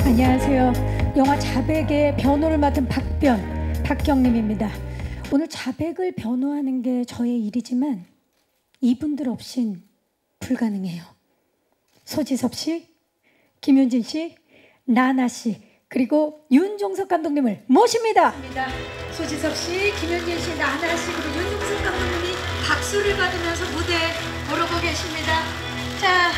안녕하세요. 영화 자백의 변호를 맡은 박경림입니다. 오늘 자백을 변호하는 게 저의 일이지만 이분들 없인 불가능해요. 소지섭 씨, 김윤진 씨, 나나 씨, 그리고 윤종석 감독님을 모십니다. 소지섭 씨, 김윤진 씨, 나나 씨, 그리고 윤종석 감독님이 박수를 받으면서 무대에 오르고 계십니다. 자,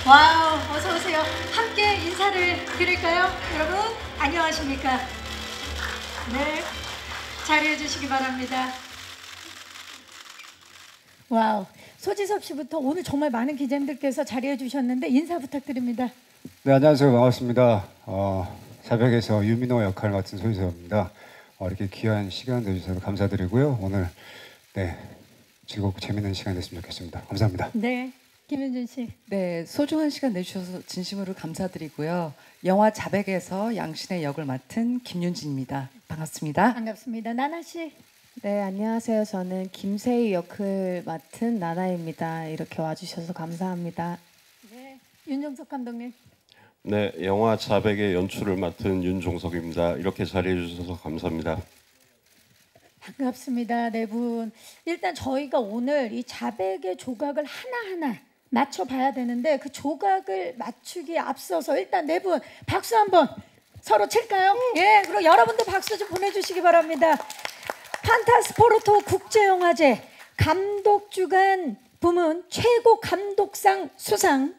와우, 어서 오세요. 함께 인사를 드릴까요? 여러분, 안녕하십니까? 네, 자리해 주시기 바랍니다. 와우, 소지섭 씨부터 오늘 정말 많은 기자님들께서 자리해 주셨는데 인사 부탁드립니다. 네, 안녕하세요. 반갑습니다. 자백에서 유민호 역할 맡은 소지섭입니다. 이렇게 귀한 시간 내주셔서 감사드리고요. 오늘 즐겁고 재밌는 시간 됐으면 좋겠습니다. 감사합니다. 네, 김윤진 씨. 네, 소중한 시간 내주셔서 진심으로 감사드리고요. 영화 자백에서 양신의 역을 맡은 김윤진입니다. 반갑습니다. 반갑습니다. 나나 씨. 네, 안녕하세요. 저는 김세희 역을 맡은 나나입니다. 이렇게 와주셔서 감사합니다. 네, 윤종석 감독님. 네, 영화 자백의 연출을 맡은 윤종석입니다. 이렇게 자리해 주셔서 감사합니다. 반갑습니다. 네 분. 일단 저희가 오늘 이 자백의 조각을 하나하나 맞춰봐야 되는데 그 조각을 맞추기에 앞서서 일단 네 분 박수 한번 서로 칠까요? 예, 그리고 여러분도 박수 좀 보내주시기 바랍니다. 판타스포르토 국제영화제 감독주간 부문 최고 감독상 수상,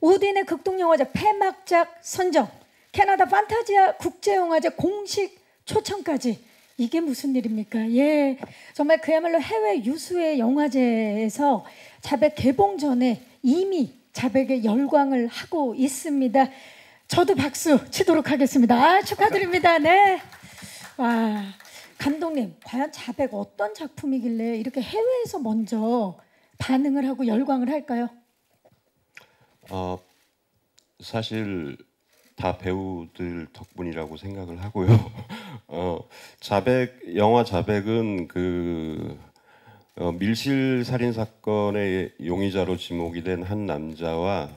우딘의 극동영화제 폐막작 선정, 캐나다 판타지아 국제영화제 공식 초청까지, 이게 무슨 일입니까? 예, 정말 그야말로 해외 유수의 영화제에서 자백 개봉 전에 이미 자백에 열광을 하고 있습니다. 저도 박수 치도록 하겠습니다. 축하드립니다. 네. 와, 감독님, 과연 자백 어떤 작품이길래 이렇게 해외에서 먼저 반응을 하고 열광을 할까요? 사실 다 배우들 덕분이라고 생각을 하고요. 영화 자백은 밀실 살인 사건의 용의자로 지목이 된 한 남자와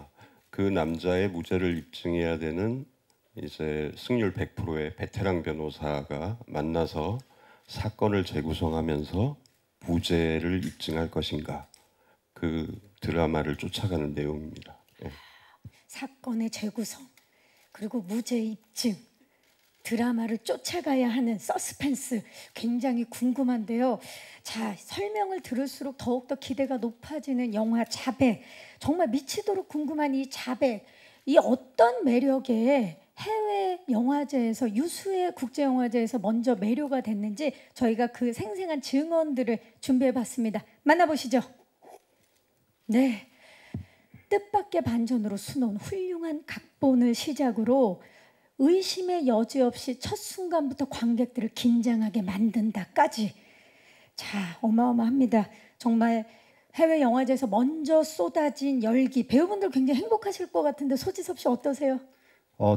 그 남자의 무죄를 입증해야 되는 이제 승률 100%의 베테랑 변호사가 만나서 사건을 재구성하면서 무죄를 입증할 것인가, 그 드라마를 쫓아가는 내용입니다. 네. 사건의 재구성, 그리고 무죄 입증, 드라마를 쫓아가야 하는 서스펜스, 굉장히 궁금한데요. 자, 설명을 들을수록 더욱더 기대가 높아지는 영화 자백. 정말 미치도록 궁금한 이 자백, 이 어떤 매력에 해외 영화제에서, 유수의 국제영화제에서 먼저 매료가 됐는지 저희가 그 생생한 증언들을 준비해봤습니다. 만나보시죠. 네, 뜻밖의 반전으로 수놓은 훌륭한 각본을 시작으로 의심의 여지 없이 첫 순간부터 관객들을 긴장하게 만든다까지, 자, 어마어마합니다. 정말 해외 영화제에서 먼저 쏟아진 열기, 배우분들 굉장히 행복하실 것 같은데 소지섭 씨 어떠세요?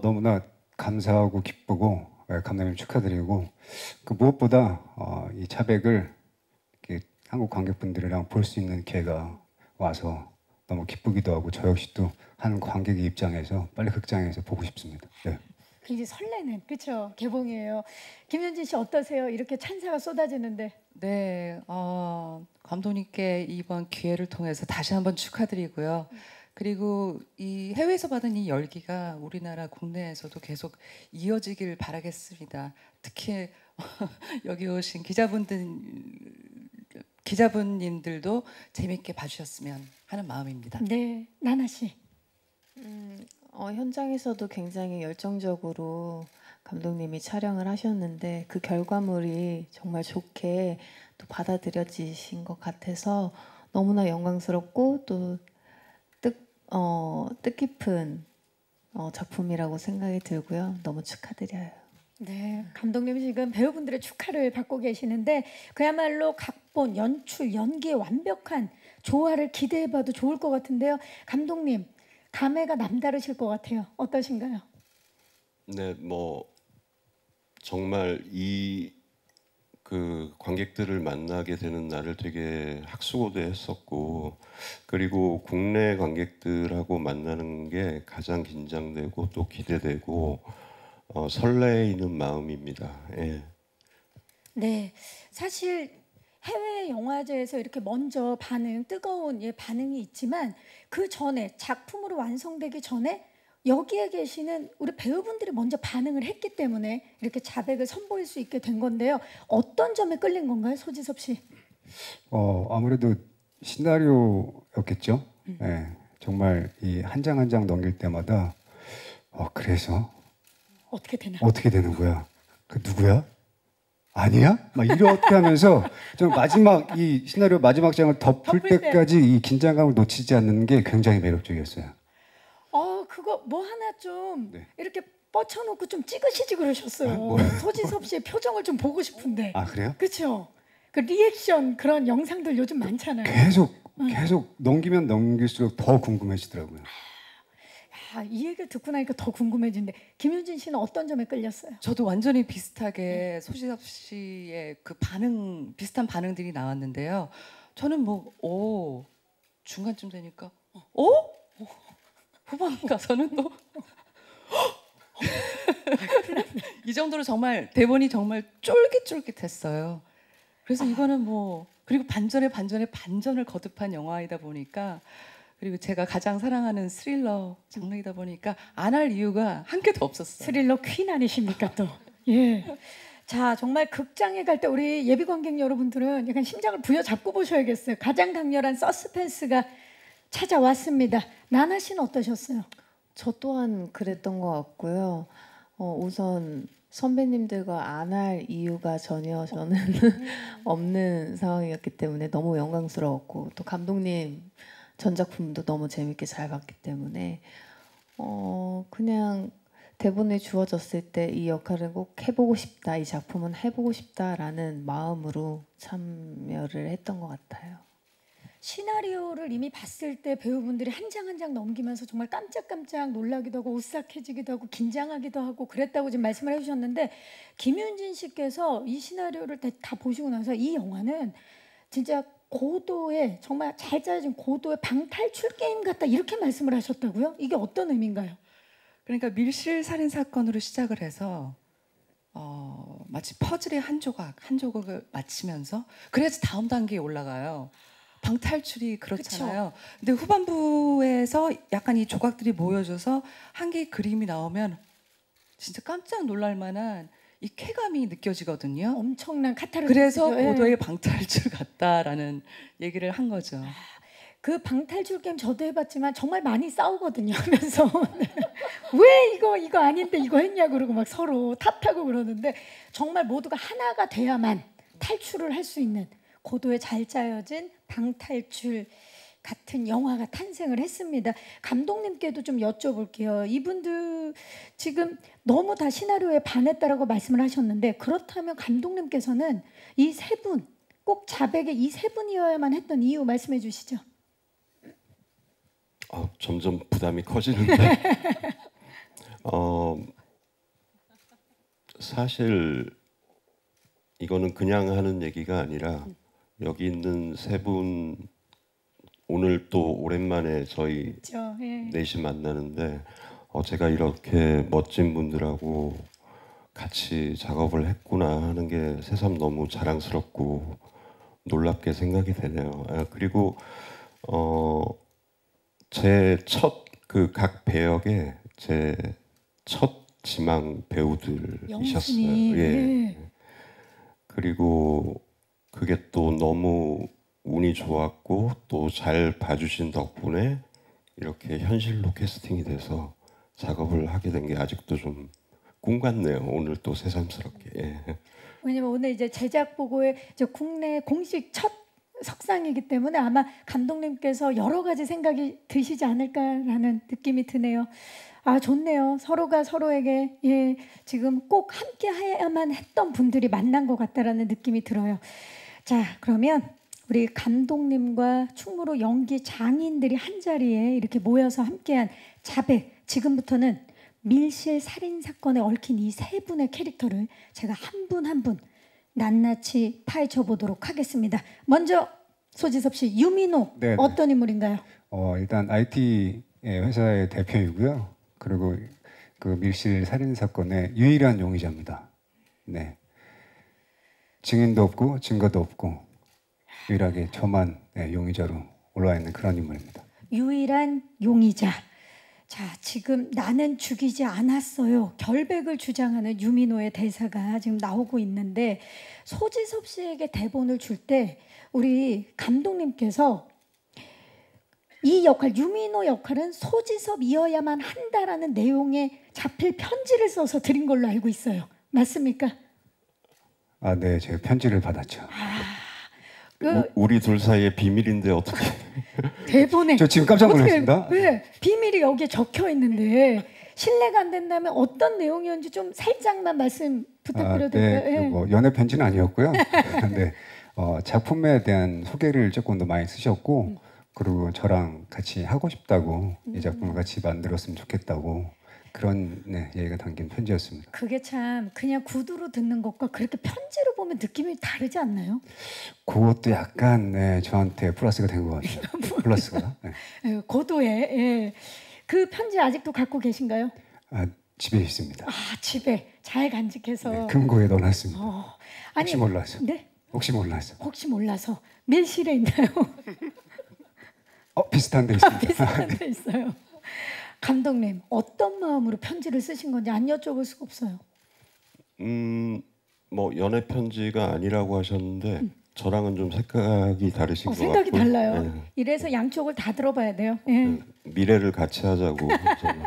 너무나 감사하고 기쁘고 감독님 축하드리고, 무엇보다 이 자백을 이렇게 한국 관객분들이랑 볼 수 있는 기회가 와서 너무 기쁘기도 하고, 저 역시 또 한 관객의 입장에서 빨리 극장에서 보고 싶습니다. 네. 굉장히 설레는, 그렇죠? 개봉이에요. 김윤진 씨 어떠세요? 이렇게 찬사가 쏟아지는데. 네, 감독님께 이번 기회를 통해서 다시 한번 축하드리고요. 그리고 이 해외에서 받은 이 열기가 우리나라 국내에서도 계속 이어지길 바라겠습니다. 특히 여기 오신 기자분님들도 재밌게 봐주셨으면 하는 마음입니다. 네, 나나 씨. 현장에서도 굉장히 열정적으로 감독님이 촬영을 하셨는데 그 결과물이 정말 좋게 또 받아들여지신 것 같아서 너무나 영광스럽고 또 뜻깊은 작품이라고 생각이 들고요. 너무 축하드려요. 네, 감독님이 지금 배우분들의 축하를 받고 계시는데 그야말로 각본, 연출, 연기의 완벽한 조화를 기대해봐도 좋을 것 같은데요. 감독님, 감회가 남다르실 것 같아요. 어떠신가요? 네, 정말 이 그 관객들을 만나게 되는 날을 되게 학수고대했었고, 그리고 국내 관객들하고 만나는 게 가장 긴장되고 또 기대되고 설레이는 마음입니다. 예. 네, 사실 해외 영화제에서 이렇게 먼저 뜨거운 반응이 있지만 그 전에 작품으로 완성되기 전에 여기에 계시는 우리 배우분들이 먼저 반응을 했기 때문에 이렇게 자백을 선보일 수 있게 된 건데요. 어떤 점에 끌린 건가요, 소지섭 씨? 아무래도 시나리오였겠죠. 예, 정말 이 한 장 한 장 넘길 때마다 그래서 어떻게 되나? 어떻게 되는 거야? 그 누구야? 아니야? 막 이렇게 하면서 좀 마지막 이 시나리오 마지막 장을 덮을 덮을 때. 때까지 이 긴장감을 놓치지 않는 게 굉장히 매력적이었어요. 그거 뭐 하나 좀 네. 이렇게 뻗쳐놓고 좀 찍으시지 그러셨어요. 뭐요? 소지섭 씨의 표정을 좀 보고 싶은데. 아 그래요? 그렇죠? 그 리액션 그런 영상들 요즘 많잖아요. 계속 넘기면 넘길수록 더 궁금해지더라고요. 이 얘기를 듣고 나니까 더 궁금해지는데 김윤진 씨는 어떤 점에 끌렸어요? 저도 완전히 비슷하게 소지섭 씨의 그 비슷한 반응들이 나왔는데요. 저는 중간쯤 되니까 후반 가서는 또 이 정도로 정말 대본이 정말 쫄깃쫄깃했어요. 그래서 이거는 그리고 반전을 거듭한 영화이다 보니까, 그리고 제가 가장 사랑하는 스릴러 장르이다 보니까 안 할 이유가 한 개도 없었어요. 스릴러 퀸 아니십니까 또? 예. 자, 정말 극장에 갈 때 우리 예비 관객 여러분들은 약간 심장을 부여잡고 보셔야겠어요. 가장 강렬한 서스펜스가 찾아왔습니다. 나나 씨는 어떠셨어요? 저 또한 그랬던 것 같고요. 우선 선배님들과 안 할 이유가 전혀 저는 없는 상황이었기 때문에 너무 영광스러웠고, 또 감독님 전작품도 너무 재밌게 잘 봤기 때문에 그냥 대본에 주어졌을 때 이 역할을 꼭 해보고 싶다, 이 작품은 해보고 싶다라는 마음으로 참여를 했던 것 같아요. 시나리오를 이미 봤을 때 배우분들이 한 장 한 장 넘기면서 정말 깜짝깜짝 놀라기도 하고 오싹해지기도 하고 긴장하기도 하고 그랬다고 지금 말씀을 해주셨는데, 김윤진 씨께서 이 시나리오를 다 보시고 나서 이 영화는 진짜 고도의, 정말 잘 짜여진 고도의 방탈출 게임 같다 이렇게 말씀을 하셨다고요? 이게 어떤 의미인가요? 그러니까 밀실 살인 사건으로 시작을 해서 마치 퍼즐의 한 조각을 맞히면서 그래야지 다음 단계에 올라가요. 방탈출이 그렇잖아요. 근데 후반부에서 약간 이 조각들이 모여져서 한 개의 그림이 나오면 진짜 깜짝 놀랄 만한 이 쾌감이 느껴지거든요. 엄청난 카타르시스죠. 그래서 예. 고도의 방탈출 같다라는 얘기를 한 거죠. 그 방탈출 게임 저도 해봤지만 정말 많이 싸우거든요. 하면서 왜 이거 아닌데 이거 했냐 그러고 막 서로 탓하고 그러는데, 정말 모두가 하나가 돼야만 탈출을 할 수 있는 고도에 잘 짜여진 방탈출 같은 영화가 탄생을 했습니다. 감독님께도 좀 여쭤볼게요. 이분들 지금 너무 다 시나리오에 반했다라고 말씀을 하셨는데, 그렇다면 감독님께서는 이 세 분, 꼭 자백의 이 세 분이어야만 했던 이유 말씀해 주시죠. 점점 부담이 커지는데 사실 이거는 그냥 하는 얘기가 아니라 여기 있는 세 분 오늘 또 오랜만에 저희 그렇죠. 예. 넷이 만나는데 제가 이렇게 멋진 분들하고 같이 작업을 했구나 하는 게 새삼 너무 자랑스럽고 놀랍게 생각이 되네요. 그리고 제 첫 그 각 배역에 제 첫 지망 배우들이셨어요. 영순이. 예. 그리고 그게 또 너무 운이 좋았고 또 잘 봐주신 덕분에 이렇게 현실로 캐스팅이 돼서 작업을 하게 된 게 아직도 좀 꿈 같네요. 오늘 또 새삼스럽게. 예. 왜냐면 오늘 이제 제작 보고의 이제 국내 공식 첫 석상이기 때문에 아마 감독님께서 여러 가지 생각이 드시지 않을까라는 느낌이 드네요. 좋네요. 서로가 서로에게 지금 꼭 함께 해야만 했던 분들이 만난 것 같다라는 느낌이 들어요. 자, 그러면 우리 감독님과 충무로 연기 장인들이 한 자리에 이렇게 모여서 함께한 자백, 지금부터는 밀실 살인 사건에 얽힌 이 세 분의 캐릭터를 제가 한 분 한 분 낱낱이 파헤쳐 보도록 하겠습니다. 먼저 소지섭 씨, 유민호 네, 어떤 인물인가요? 일단 IT 회사의 대표이고요. 그리고 그 밀실 살인 사건의 유일한 용의자입니다. 네. 증인도 없고 증거도 없고 유일하게 저만 용의자로 올라와 있는 그런 인물입니다. 유일한 용의자. 자, 지금 나는 죽이지 않았어요. 결백을 주장하는 유민호의 대사가 지금 나오고 있는데 소지섭 씨에게 대본을 줄 때 우리 감독님께서 이 역할, 유민호 역할은 소지섭이어야만 한다라는 내용의 자필 편지를 써서 드린 걸로 알고 있어요. 맞습니까? 아, 네, 제가 편지를 받았죠. 우리 둘 사이의 비밀인데 어떻게? 대본에 저 지금 깜짝 놀랐습니다. 왜 비밀이 여기에 적혀 있는데 신뢰가 안 된다면 어떤 내용이었는지 좀 살짝만 말씀 부탁드려도 될까요? 네, 예. 뭐 연애 편지는 아니었고요. 네, 작품에 대한 소개를 조금 더 많이 쓰셨고, 그리고 저랑 같이 하고 싶다고 이 작품을 같이 만들었으면 좋겠다고 그런 얘기가 담긴 편지였습니다. 그게 참 그냥 구두로 듣는 것과 그렇게 편지로 보면 느낌이 다르지 않나요? 그것도 약간 저한테 플러스가 된 것 같아요. 플러스가. 네. 예, 고도에 예. 그 편지 아직도 갖고 계신가요? 아, 집에 있습니다. 아, 집에 잘 간직해서. 네, 금고에 넣어놨습니다. 아니, 혹시 몰라서. 네? 혹시 몰라서. 혹시 몰라서 밀실에 있나요? 비슷한 데 있습니다. 비슷한 데 있어요. 감독님, 어떤 마음으로 편지를 쓰신 건지 안 여쭤볼 수가 없어요. 뭐 연애 편지가 아니라고 하셨는데 저랑은 좀 생각이 다르신 것 생각이 같고. 달라요. 네. 이래서 양쪽을 다 들어봐야 돼요. 예. 미래를 같이 하자고. 저는.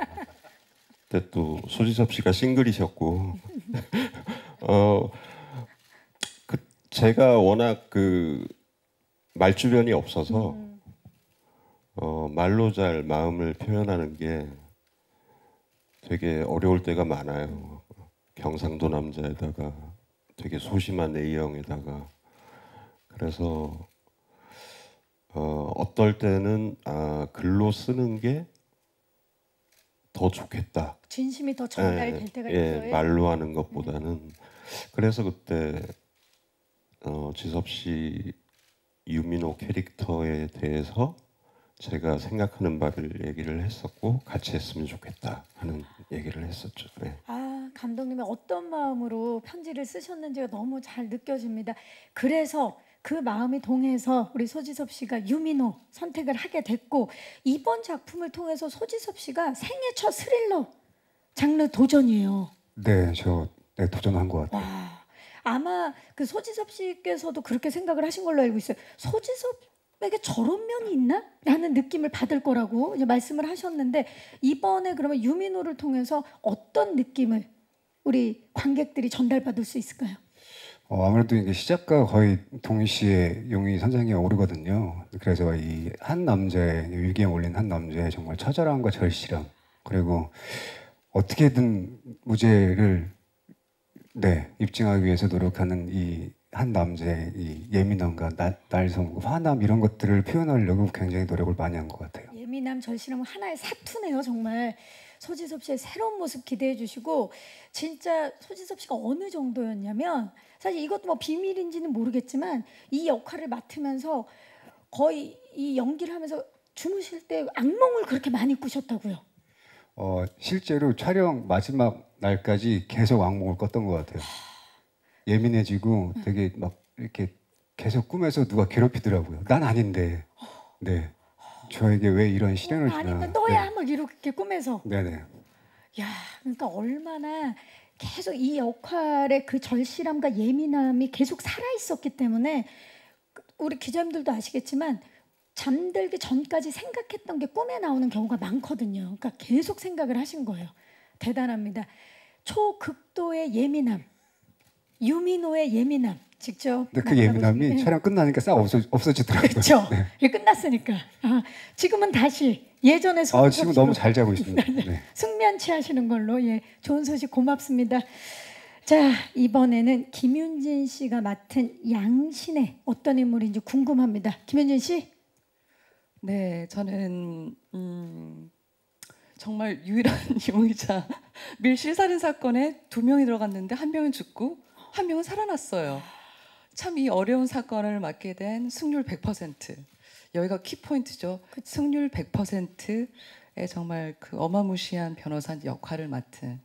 그때 또 소지섭 씨가 싱글이셨고, 제가 워낙 그 말주변이 없어서 말로 잘 마음을 표현하는 게 되게 어려울 때가 많아요. 경상도 남자에다가 되게 소심한 A형에다가. 그래서 어떨 때는 글로 쓰는 게 더 좋겠다. 진심이 더 전달될 때가 예, 있어요. 말로 하는 것보다는. 그래서 그때 지섭 씨 유민호 캐릭터에 대해서 제가 생각하는 바를 얘기를 했었고 같이 했으면 좋겠다 하는 얘기를 했었죠. 네. 아, 감독님이 어떤 마음으로 편지를 쓰셨는지가 너무 잘 느껴집니다. 그래서 그 마음이 동해서 우리 소지섭 씨가 유민호 선택을 하게 됐고, 이번 작품을 통해서 소지섭 씨가 생애 첫 스릴러 장르 도전이에요. 네, 저 도전한 것 같아요. 와, 아마 그 소지섭 씨께서도 그렇게 생각을 하신 걸로 알고 있어요. 소지섭에게 저런 면이 있나? 라는 느낌을 받을 거라고 이제 말씀을 하셨는데, 이번에 그러면 유민호를 통해서 어떤 느낌을 우리 관객들이 전달받을 수 있을까요? 아무래도 이게 시작과 거의 동시에 용의 선상에 오르거든요. 그래서 이 한 남자의 위기에 몰린 한 남자의 정말 처절함과 절실함, 그리고 어떻게든 무죄를 입증하기 위해서 노력하는 이 한 남자의 이 예민함과 날성, 화남 이런 것들을 표현하려고 굉장히 노력을 많이 한 것 같아요. 예민함, 절실함 하나의 사투네요. 정말 소지섭 씨의 새로운 모습 기대해 주시고, 진짜 소지섭 씨가 어느 정도였냐면, 사실 이것도 뭐 비밀인지는 모르겠지만 이 역할을 맡으면서 거의 이 연기를 하면서 주무실 때 악몽을 그렇게 많이 꾸셨다고요. 실제로 촬영 마지막 날까지 계속 악몽을 꿨던 것 같아요. 예민해지고 되게 막 이렇게 계속 꿈에서 누가 괴롭히더라고요. 난 아닌데, 네, 저에게 왜 이런 시련을 주나. 아닌데 너야 막 이렇게 꿈에서. 네네. 야, 그러니까 얼마나 계속 이 역할의 그 절실함과 예민함이 계속 살아 있었기 때문에 우리 기자님들도 아시겠지만 잠들기 전까지 생각했던 게 꿈에 나오는 경우가 많거든요. 그러니까 계속 생각을 하신 거예요. 대단합니다. 초극도의 예민함, 유민호의 예민함 직접. 근데 그 예민함이 촬영 끝나니까 싹 없어지더라고요. 그렇죠. 네. 이게 끝났으니까. 지금은 다시 예전의 소지섭 지금 씨로 너무 잘 자고 있습니다. 네. 숙면치 하시는 걸로. 좋은 소식 고맙습니다. 자, 이번에는 김윤진 씨가 맡은 양신의 어떤 인물인지 궁금합니다. 김윤진 씨. 네, 저는 정말 유일한 용의자. 밀실 살인 사건에 2명이 들어갔는데 1명은 죽고 1명은 살아났어요. 참 이 어려운 사건을 맡게 된 승률 100%. 여기가 키포인트죠. 승률 100%의 정말 그 어마무시한 변호사 역할을 맡은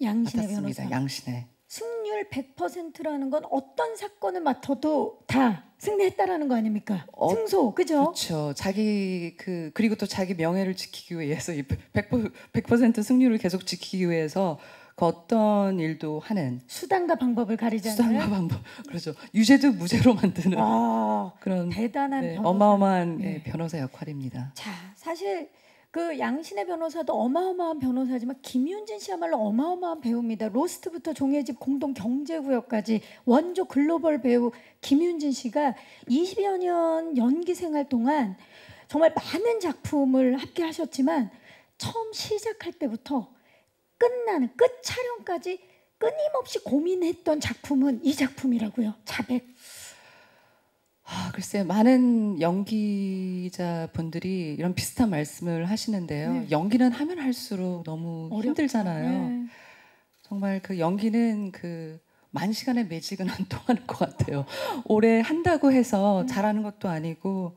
양신의 맡았습니다. 변호사. 양신의. 승률 100%라는 건 어떤 사건을 맡아도 다 승리했다라는 거 아닙니까? 승소, 그죠? 그렇죠. 자기 그리고 또 자기 명예를 지키기 위해서 이 100% 승률을 계속 지키기 위해서 그 어떤 일도 하는 수단과 방법을 가리지 수단과 않아요? 방법. 그렇죠. 유죄도 무죄로 만드는 아, 그런 대단한 변호사. 어마어마한 네. 변호사 역할입니다. 자, 사실 그 양신의 변호사도 어마어마한 변호사지만 김윤진 씨야말로 어마어마한 배우입니다. 로스트부터 종이의 집 공동 경제구역까지 원조 글로벌 배우 김윤진 씨가 20여 년 연기 생활 동안 정말 많은 작품을 함께 하셨지만 처음 시작할 때부터 끝나는 끝 촬영까지 끊임없이 고민했던 작품은 이 작품이라고요. 자백. 글쎄 많은 연기자분들이 이런 비슷한 말씀을 하시는데요. 네. 연기는 하면 할수록 너무 어렵다. 힘들잖아요. 네. 정말 그 연기는 만 시간의 매직은 안 통하는 것 같아요. 오래 한다고 해서 잘하는 것도 아니고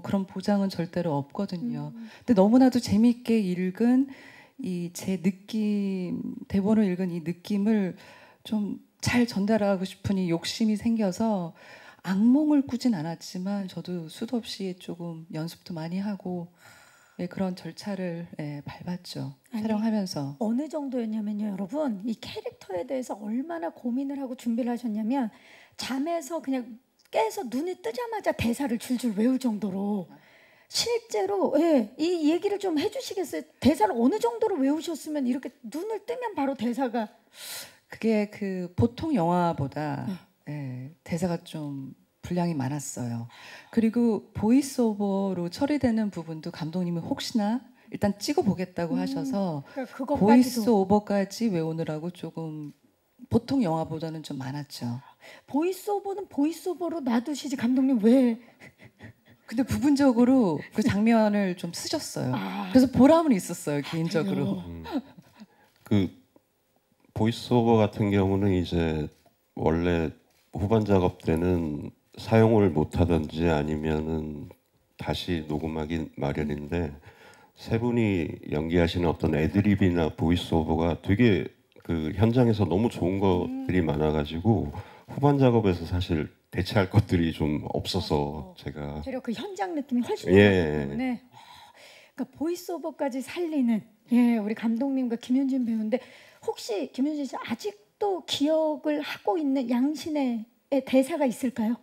그런 보장은 절대로 없거든요. 근데 너무나도 재미있게 읽은 이 제 느낌, 대본을 읽은 이 느낌을 좀 잘 전달하고 싶은 이 욕심이 생겨서 악몽을 꾸진 않았지만 저도 수도 없이 조금 연습도 많이 하고 그런 절차를 밟았죠. 아니, 촬영하면서. 어느 정도였냐면요, 여러분. 이 캐릭터에 대해서 얼마나 고민을 하고 준비를 하셨냐면 잠에서 그냥 깨서 눈이 뜨자마자 대사를 줄줄 외울 정도로 실제로 이 얘기를 좀 해주시겠어요? 대사를 어느 정도로 외우셨으면 이렇게 눈을 뜨면 바로 대사가 그게 보통 영화보다 대사가 좀 분량이 많았어요. 그리고 보이스오버로 처리되는 부분도 감독님이 혹시나 일단 찍어보겠다고 하셔서 그러니까 그것까지도 보이스오버까지 외우느라고 조금 보통 영화보다는 좀 많았죠. 보이스오버는 보이스오버로 놔두시지 감독님 왜? 근데 부분적으로 그 장면을 좀 쓰셨어요. 아. 그래서 보람은 있었어요, 개인적으로. 그 보이스오버 같은 경우는 이제 원래 후반 작업 때는 사용을 못하든지 아니면은 다시 녹음하기 마련인데 세 분이 연기하시는 어떤 애드립이나 보이스오버가 되게 그 현장에서 너무 좋은 것들이 많아가지고 후반 작업에서 사실 대체할 것들이 좀 없어서 제가 되려 그 현장 느낌이 훨씬 예. 좋기 때문에 그러니까 보이스오버까지 살리는 우리 감독님과 김윤진 배우인데 혹시 김윤진 씨 아직도 기억을 하고 있는 양신의 대사가 있을까요?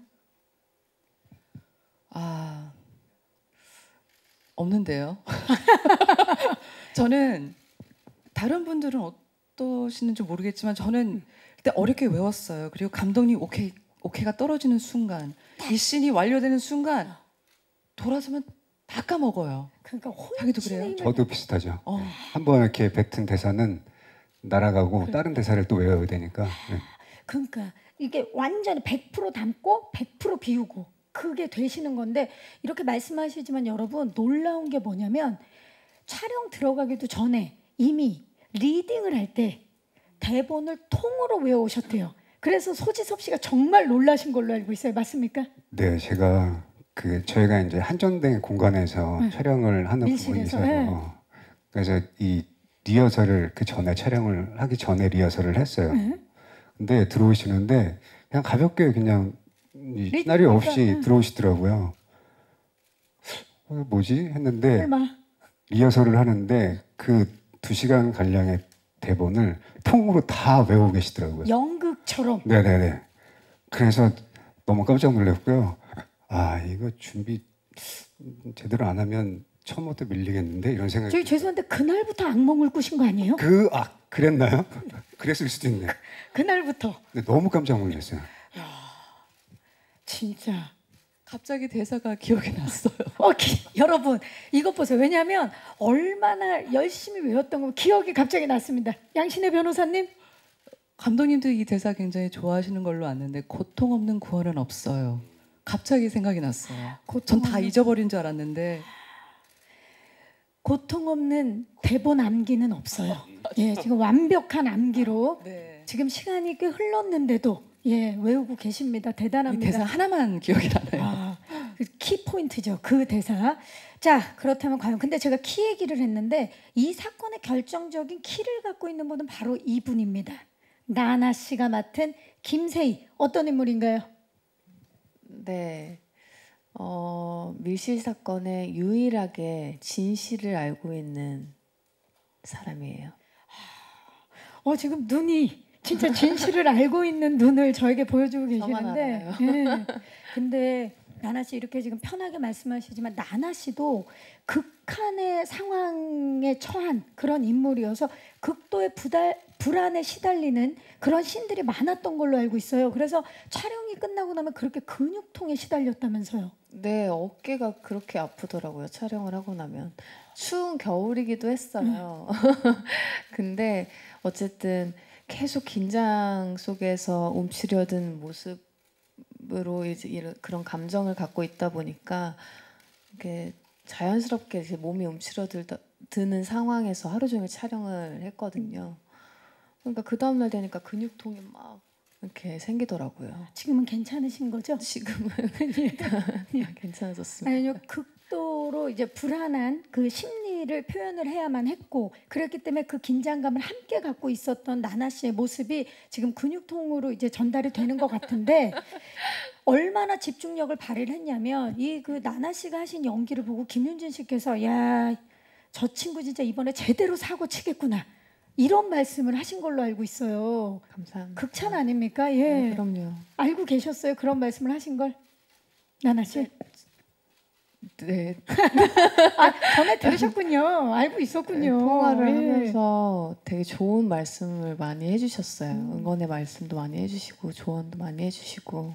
없는데요. 저는 다른 분들은 어떠시는지 모르겠지만 저는 그때 어렵게 외웠어요. 그리고 감독님 오케이가 떨어지는 순간, 이 씬이 완료되는 순간 돌아서면 다 까먹어요. 그러니까 자기도 그래요? 혼신의 힘을 저도 비슷하죠. 어. 한번 이렇게 뱉은 대사는 날아가고 다른 대사를 또 외워야 되니까. 네. 그러니까 이게 완전히 100% 담고 100% 비우고 그게 되시는 건데 이렇게 말씀하시지만 여러분 놀라운 게 뭐냐면 촬영 들어가기도 전에 이미 리딩을 할 때 대본을 통으로 외워오셨대요. 그래서 소지섭 씨가 정말 놀라신 걸로 알고 있어요. 맞습니까? 네, 제가 저희가 이제 한정된 공간에서 촬영을 하는 부분이 밀실에서, 있어요. 그래서 이 리허설을 그 전에 촬영을 하기 전에 리허설을 했어요. 근데 들어오시는데 그냥 가볍게 그냥 이 시나리오 없이 들어오시더라고요. 뭐지 했는데 설마 리허설을 하는데 그 2시간 가량의 대본을 통으로 다 외우고 계시더라고요. 연극처럼 네네네. 그래서 너무 깜짝 놀랐고요. 이거 준비 제대로 안 하면 처음부터 밀리겠는데 이런 생각이. 저희 죄송한데 그날부터 악몽을 꾸신 거 아니에요? 그랬나요? 그랬을 수도 있네. 그날부터 근데 너무 깜짝 놀랐어요. 진짜 갑자기 대사가 기억이 났어요. 여러분 이것 보세요. 왜냐하면 얼마나 열심히 외웠던 거 기억이 갑자기 났습니다. 양신의 변호사님 감독님도 이 대사 굉장히 좋아하시는 걸로 아는데 고통 없는 구원은 없어요. 갑자기 생각이 났어요. 전 다 잊어버린 줄 알았는데 고통 없는 대본 암기는 없어요. 지금 완벽한 암기로 네. 지금 시간이 꽤 흘렀는데도 예, 외우고 계십니다. 이 대단합니다. 대사 하나만 기억이 나네요. 아, 키 포인트죠. 그 대사. 자, 그렇다면 과연 근데 제가 키 얘기를 했는데 이 사건의 결정적인 키를 갖고 있는 분은 바로 이분입니다. 나나 씨가 맡은 김세희. 어떤 인물인가요? 네. 밀실 사건에 유일하게 진실을 알고 있는 사람이에요. 지금 눈이 진짜 진실을 알고 있는 눈을 저에게 보여주고 저만 계시는데, 알아요. 예. 근데 나나 씨 이렇게 지금 편하게 말씀하시지만 나나 씨도 극한의 상황에 처한 그런 인물이어서 극도의 불안에 시달리는 그런 씬들이 많았던 걸로 알고 있어요. 그래서 촬영이 끝나고 나면 그렇게 근육통에 시달렸다면서요. 네, 어깨가 그렇게 아프더라고요. 촬영을 하고 나면. 추운 겨울이기도 했어요. 근데 어쨌든 계속 긴장 속에서 움츠려든 모습으로 이제 그런 감정을 갖고 있다 보니까 이게 자연스럽게 이제 몸이 움츠러드는 상황에서 하루 종일 촬영을 했거든요. 그러니까 그 다음날 되니까 근육통이 막 이렇게 생기더라고요. 지금은 괜찮으신 거죠? 지금은 괜찮아졌습니다. 아니요, 극도로 이제 불안한 그 심리를 표현을 해야만 했고 그랬기 때문에 그 긴장감을 함께 갖고 있었던 나나 씨의 모습이 지금 근육통으로 이제 전달이 되는 것 같은데 얼마나 집중력을 발휘를 했냐면 이 그 나나 씨가 하신 연기를 보고 김윤진 씨께서 야, 저 친구 진짜 이번에 제대로 사고 치겠구나. 이런 말씀을 하신 걸로 알고 있어요. 감사합니다. 극찬 아닙니까? 예. 네, 그럼요. 알고 계셨어요? 그런 말씀을 하신 걸? 나나 씨? 네, 전에 들으셨군요. 알고 있었군요. 통화를 예. 하면서 되게 좋은 말씀을 많이 해주셨어요. 응원의 말씀도 많이 해주시고 조언도 많이 해주시고.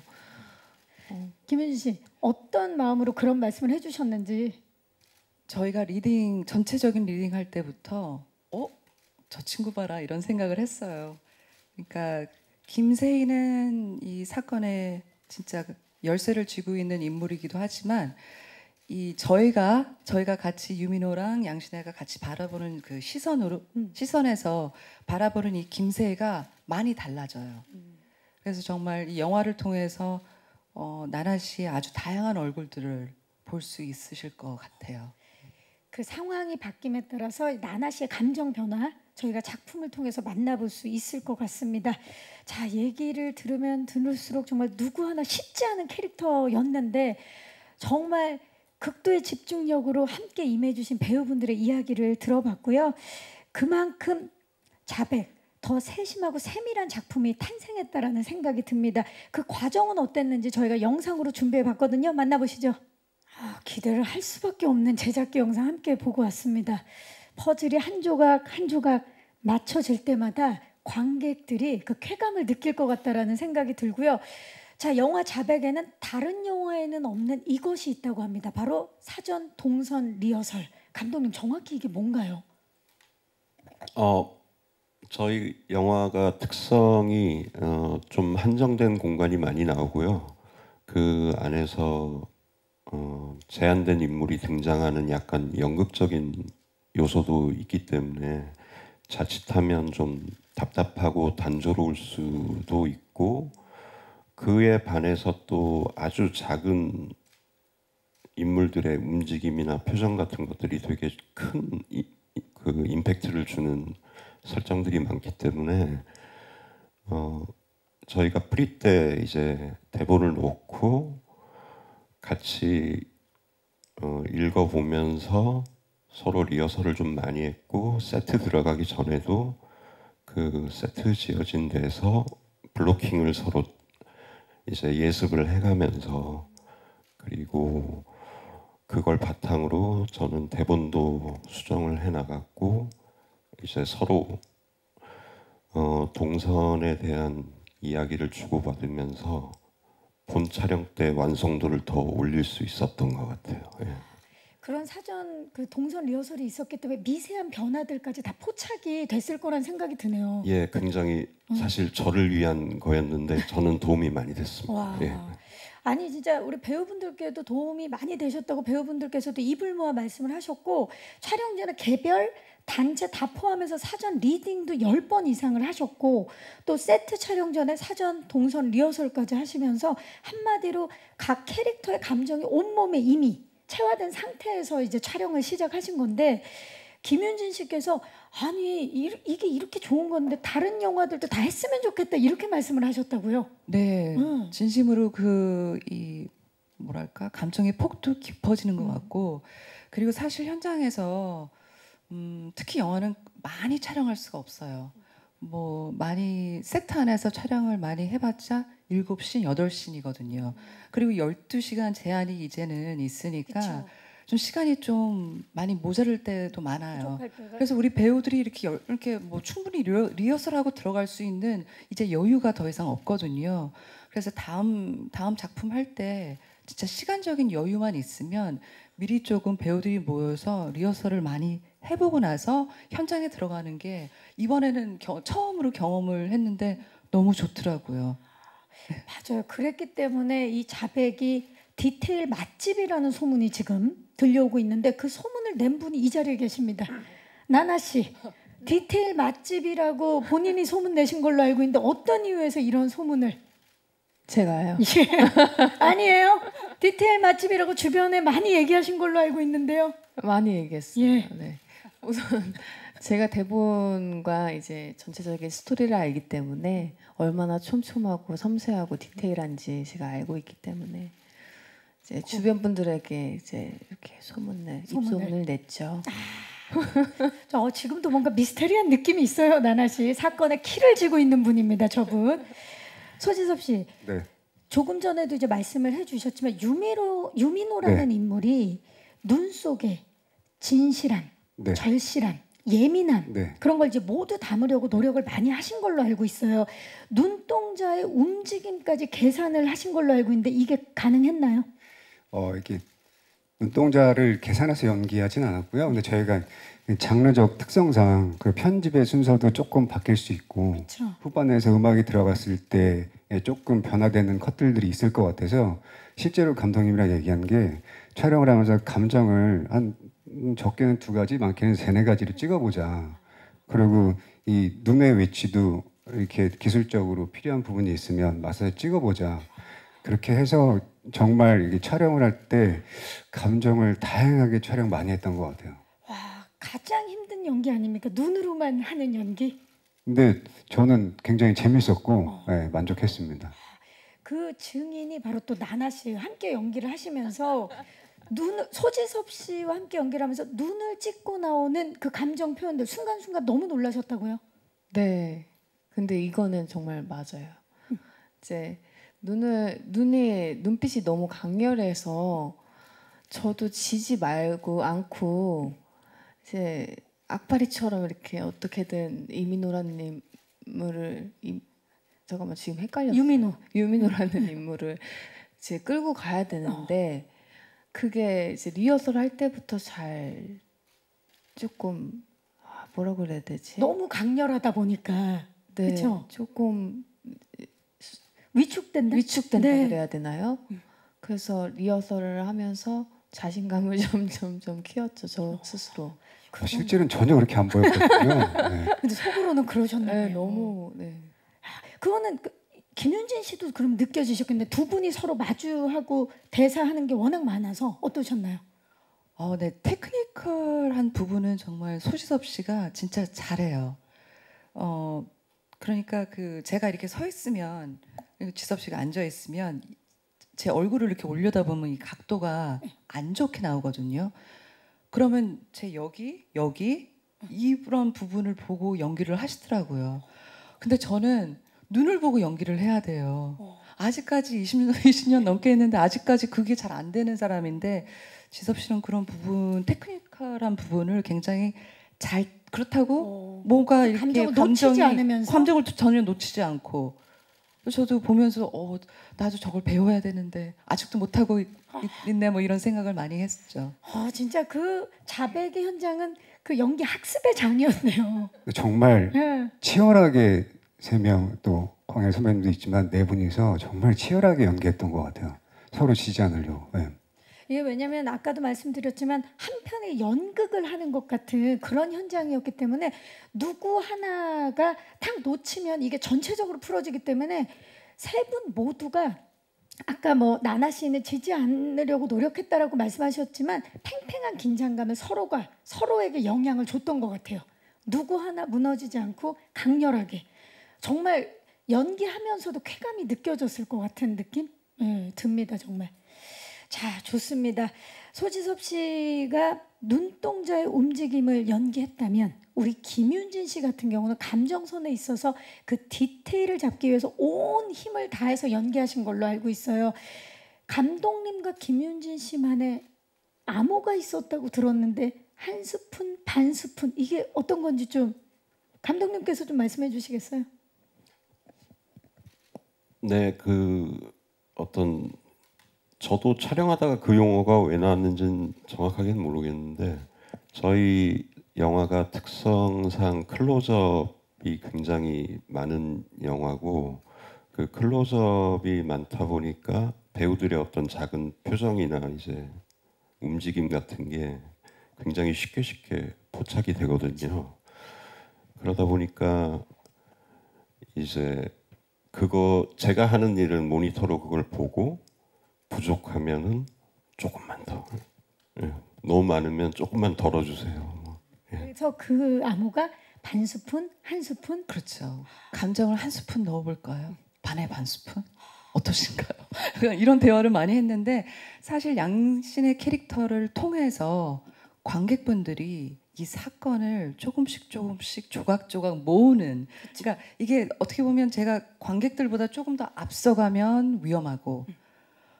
김윤진 씨, 어떤 마음으로 그런 말씀을 해주셨는지. 저희가 전체적인 리딩 할 때부터 저 친구 봐라 이런 생각을 했어요. 그러니까 김세희는 이 사건에 진짜 열쇠를 쥐고 있는 인물이기도 하지만 이 저희가 같이 유민호랑 양신혜가 같이 바라보는 그 시선에서 바라보는 이 김세희가 많이 달라져요. 그래서 정말 이 영화를 통해서 나나 씨의 아주 다양한 얼굴들을 볼 수 있으실 것 같아요. 그 상황이 바뀜에 따라서 나나 씨의 감정 변화 저희가 작품을 통해서 만나볼 수 있을 것 같습니다. 자, 얘기를 들으면 들을수록 정말 누구 하나 쉽지 않은 캐릭터였는데 정말 극도의 집중력으로 함께 임해주신 배우분들의 이야기를 들어봤고요. 그만큼 자백, 더 세심하고 세밀한 작품이 탄생했다라는 생각이 듭니다. 그 과정은 어땠는지 저희가 영상으로 준비해봤거든요. 만나보시죠. 기대를 할 수밖에 없는 제작기 영상 함께 보고 왔습니다. 퍼즐이 한 조각 한 조각 맞춰질 때마다 관객들이 그 쾌감을 느낄 것 같다라는 생각이 들고요. 자, 영화 자백에는 다른 영화에는 없는 이것이 있다고 합니다. 바로 사전 동선 리허설. 감독님 정확히 이게 뭔가요? 저희 영화가 특성이 좀 한정된 공간이 많이 나오고요. 그 안에서 제한된 인물이 등장하는 약간 연극적인 요소도 있기 때문에 자칫하면 좀 답답하고 단조로울 수도 있고 그에 반해서 또 아주 작은 인물들의 움직임이나 표정 같은 것들이 되게 큰 그 임팩트를 주는 설정들이 많기 때문에 저희가 프리 때 이제 대본을 놓고 같이 읽어보면서 서로 리허설을 좀 많이 했고 세트 들어가기 전에도 그 세트 지어진 데서 블로킹을 서로 이제 예습을 해가면서 그리고 그걸 바탕으로 저는 대본도 수정을 해나갔고 이제 서로 동선에 대한 이야기를 주고받으면서 본 촬영 때 완성도를 더 올릴 수 있었던 것 같아요. 예. 그런 사전 그 동선 리허설이 있었기 때문에 미세한 변화들까지 다 포착이 됐을 거란 생각이 드네요. 예, 굉장히 사실 저를 위한 거였는데 저는 도움이 많이 됐습니다. 와. 예. 아니 진짜 우리 배우분들께도 도움이 많이 되셨다고 배우분들께서도 입을 모아 말씀을 하셨고 촬영 전에 개별 단체 다 포함해서 사전 리딩도 10번 이상을 하셨고 또 세트 촬영 전에 사전 동선 리허설까지 하시면서 한마디로 각 캐릭터의 감정이 온몸에 이미 체화된 상태에서 이제 촬영을 시작하신 건데 김윤진 씨께서 아니 이게 이렇게 좋은 건데 다른 영화들도 다 했으면 좋겠다 이렇게 말씀을 하셨다고요? 네, 진심으로 이 뭐랄까 감정의 폭도 깊어지는 것 같고 그리고 사실 현장에서 특히 영화는 많이 촬영할 수가 없어요. 뭐 많이 세트 안에서 촬영을 많이 해봤자 7씬, 8씬이거든요. 그리고 12시간 제한이 이제는 있으니까 그쵸. 좀 시간이 좀 많이 모자랄 때도 많아요. 부족할 때가 그래서 우리 배우들이 이렇게 뭐 충분히 리허설하고 들어갈 수 있는 이제 여유가 더 이상 없거든요. 그래서 다음 작품 할 때 진짜 시간적인 여유만 있으면 미리 조금 배우들이 모여서 리허설을 많이 해보고 나서 현장에 들어가는 게 이번에는 처음으로 경험을 했는데 너무 좋더라고요. 맞아요. 그랬기 때문에 이 자백이 디테일 맛집이라는 소문이 지금 들려오고 있는데 그 소문을 낸 분이 이 자리에 계십니다. 나나 씨, 디테일 맛집이라고 본인이 소문 내신 걸로 알고 있는데 어떤 이유에서 이런 소문을? 제가요. 아니에요. 디테일 맛집이라고 주변에 많이 얘기하신 걸로 알고 있는데요. 많이 얘기했어요. 예. 네. 우선 제가 대본과 이제 전체적인 스토리를 알기 때문에 얼마나 촘촘하고 섬세하고 디테일한지 제가 알고 있기 때문에 이제 주변 분들에게 이제 이렇게 입소문을 냈죠. 저 지금도 뭔가 미스테리한 느낌이 있어요. 나나 씨 사건의 키를 쥐고 있는 분입니다. 저분. 소지섭 씨. 네. 조금 전에도 이제 말씀을 해주셨지만 유민호라는 네. 인물이 눈 속에 진실함, 네. 절실함, 예민함 네. 그런 걸 이제 모두 담으려고 노력을 많이 하신 걸로 알고 있어요. 눈동자의 움직임까지 계산을 하신 걸로 알고 있는데 이게 가능했나요? 이렇게 눈동자를 계산해서 연기하진 않았고요. 근데 저희가 장르적 특성상 그 편집의 순서도 조금 바뀔 수 있고 그렇죠. 후반에서 음악이 들어갔을 때 조금 변화되는 컷들이 있을 것 같아서 실제로 감독님이랑 얘기한 게 촬영을 하면서 감정을 한 적게는 2가지, 많게는 3, 4가지를 찍어보자. 그리고 이 눈의 위치도 이렇게 기술적으로 필요한 부분이 있으면 맞서 찍어보자. 그렇게 해서 정말 이게 촬영을 할 때 감정을 다양하게 촬영 많이 했던 것 같아요. 와, 가장 힘든 연기 아닙니까? 눈으로만 하는 연기. 근데 저는 굉장히 재밌었고 네, 만족했습니다. 그 증인이 바로 또 나나 씨 함께 연기를 하시면서 소지섭 씨와 함께 연기를 하면서 눈을 찍고 나오는 그 감정 표현들 순간순간 너무 놀라셨다고요? 네. 근데 이거는 정말 맞아요. 이제 눈빛이 너무 강렬해서 저도 지지 말고 않고 이제 악바리처럼 이렇게 어떻게든 이민호라는 인물을 잠깐만 지금 헷갈렸어요. 유민호라는 인물을 이제 끌고 가야 되는데 그게 이제 리허설 할 때부터 잘 조금 뭐라고 그래야 되지? 너무 강렬하다 보니까 네, 그렇죠? 조금 위축된다 네. 그래야 되나요? 그래서 리허설을 하면서 자신감을 점점 키웠죠, 저 스스로. 실제로는 전혀 그렇게 안 보였거든요. 네. 근데 속으로는 그러셨나요? 네, 너무 네. 그거는 김윤진 씨도 그럼 느껴지셨겠는데 두 분이 서로 마주하고 대사하는 게 워낙 많아서 어떠셨나요? 네, 테크니컬한 부분은 정말 소지섭 씨가 진짜 잘해요. 그러니까 제가 이렇게 서 있으면 지섭 씨가 앉아 있으면 제 얼굴을 이렇게 올려다보면 이 각도가 안 좋게 나오거든요. 그러면 제 여기 이런 부분을 보고 연기를 하시더라고요. 근데 저는 눈을 보고 연기를 해야 돼요. 아직까지 20년 넘게 했는데 아직까지 그게 잘 안 되는 사람인데 지섭 씨는 그런 부분, 테크니컬한 부분을 굉장히 잘 그렇다고 뭔가 이렇게 감정을 놓치지 않으면서 감정을 전혀 놓치지 않고 저도 보면서 나도 저걸 배워야 되는데 아직도 못하고 있네 뭐 이런 생각을 많이 했었죠. 진짜 그 자백의 현장은 그 연기 학습의 장이었네요. 정말 네. 치열하게 3명 또 광일 선배님도 있지만 4분이서 정말 치열하게 연기했던 것 같아요. 서로 지지 않으려고. 네. 이게 왜냐면 아까도 말씀드렸지만 한편의 연극을 하는 것 같은 그런 현장이었기 때문에 누구 하나가 탁 놓치면 이게 전체적으로 풀어지기 때문에 세 분 모두가 아까 뭐 나나 씨는 지지 않으려고 노력했다라고 말씀하셨지만 팽팽한 긴장감을 서로가 서로에게 영향을 줬던 것 같아요. 누구 하나 무너지지 않고 강렬하게 정말 연기하면서도 쾌감이 느껴졌을 것 같은 느낌 듭니다 정말. 자 좋습니다. 소지섭 씨가 눈동자의 움직임을 연기했다면 우리 김윤진 씨 같은 경우는 감정선에 있어서 그 디테일을 잡기 위해서 온 힘을 다해서 연기하신 걸로 알고 있어요. 감독님과 김윤진 씨만의 암호가 있었다고 들었는데 한 스푼 반 스푼 이게 어떤 건지 좀 감독님께서 좀 말씀해 주시겠어요? 네, 어떤 저도 촬영하다가 그 용어가 왜 나왔는지는 정확하게는 모르겠는데 저희 영화가 특성상 클로즈업이 굉장히 많은 영화고 그 클로즈업이 많다 보니까 배우들의 어떤 작은 표정이나 이제 움직임 같은 게 굉장히 쉽게 포착이 되거든요. 그러다 보니까 이제 그거 제가 하는 일은 모니터로 그걸 보고 부족하면은 조금만 더 너무 많으면 조금만 덜어주세요. 그래서 그 암호가 반 스푼 한 스푼 그렇죠. 감정을 한 스푼 넣어볼까요? 반에 반 스푼? 어떠신가요? 이런 대화를 많이 했는데 사실 양신의 캐릭터를 통해서 관객분들이 이 사건을 조금씩 조각조각 모으는 그러니까 이게 어떻게 보면 제가 관객들보다 조금 더 앞서가면 위험하고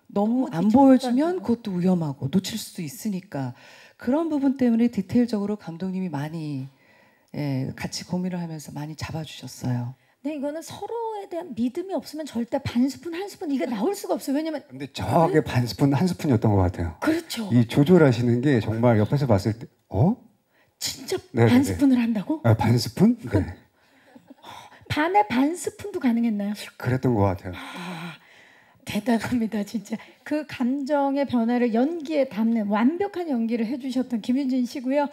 너무 안 보여주면 그것도 위험하고 놓칠 수도 있으니까 그런 부분 때문에 디테일적으로 감독님이 많이 같이 고민을 하면서 많이 잡아주셨어요. 네, 이거는 서로에 대한 믿음이 없으면 절대 반 스푼 한 스푼 이게 나올 수가 없어요. 왜냐면 근데 정확하게 반 스푼 한 스푼이었던 것 같아요. 그렇죠. 이 조절하시는 게 정말 옆에서 봤을 때 진짜 네, 반 네. 스푼을 한다고? 아, 반 스푼? 네. 반에 반 스푼도 가능했나요? 그랬던 것 같아요. 대단합니다 진짜. 그 감정의 변화를 연기에 담는 완벽한 연기를 해주셨던 김윤진 씨고요.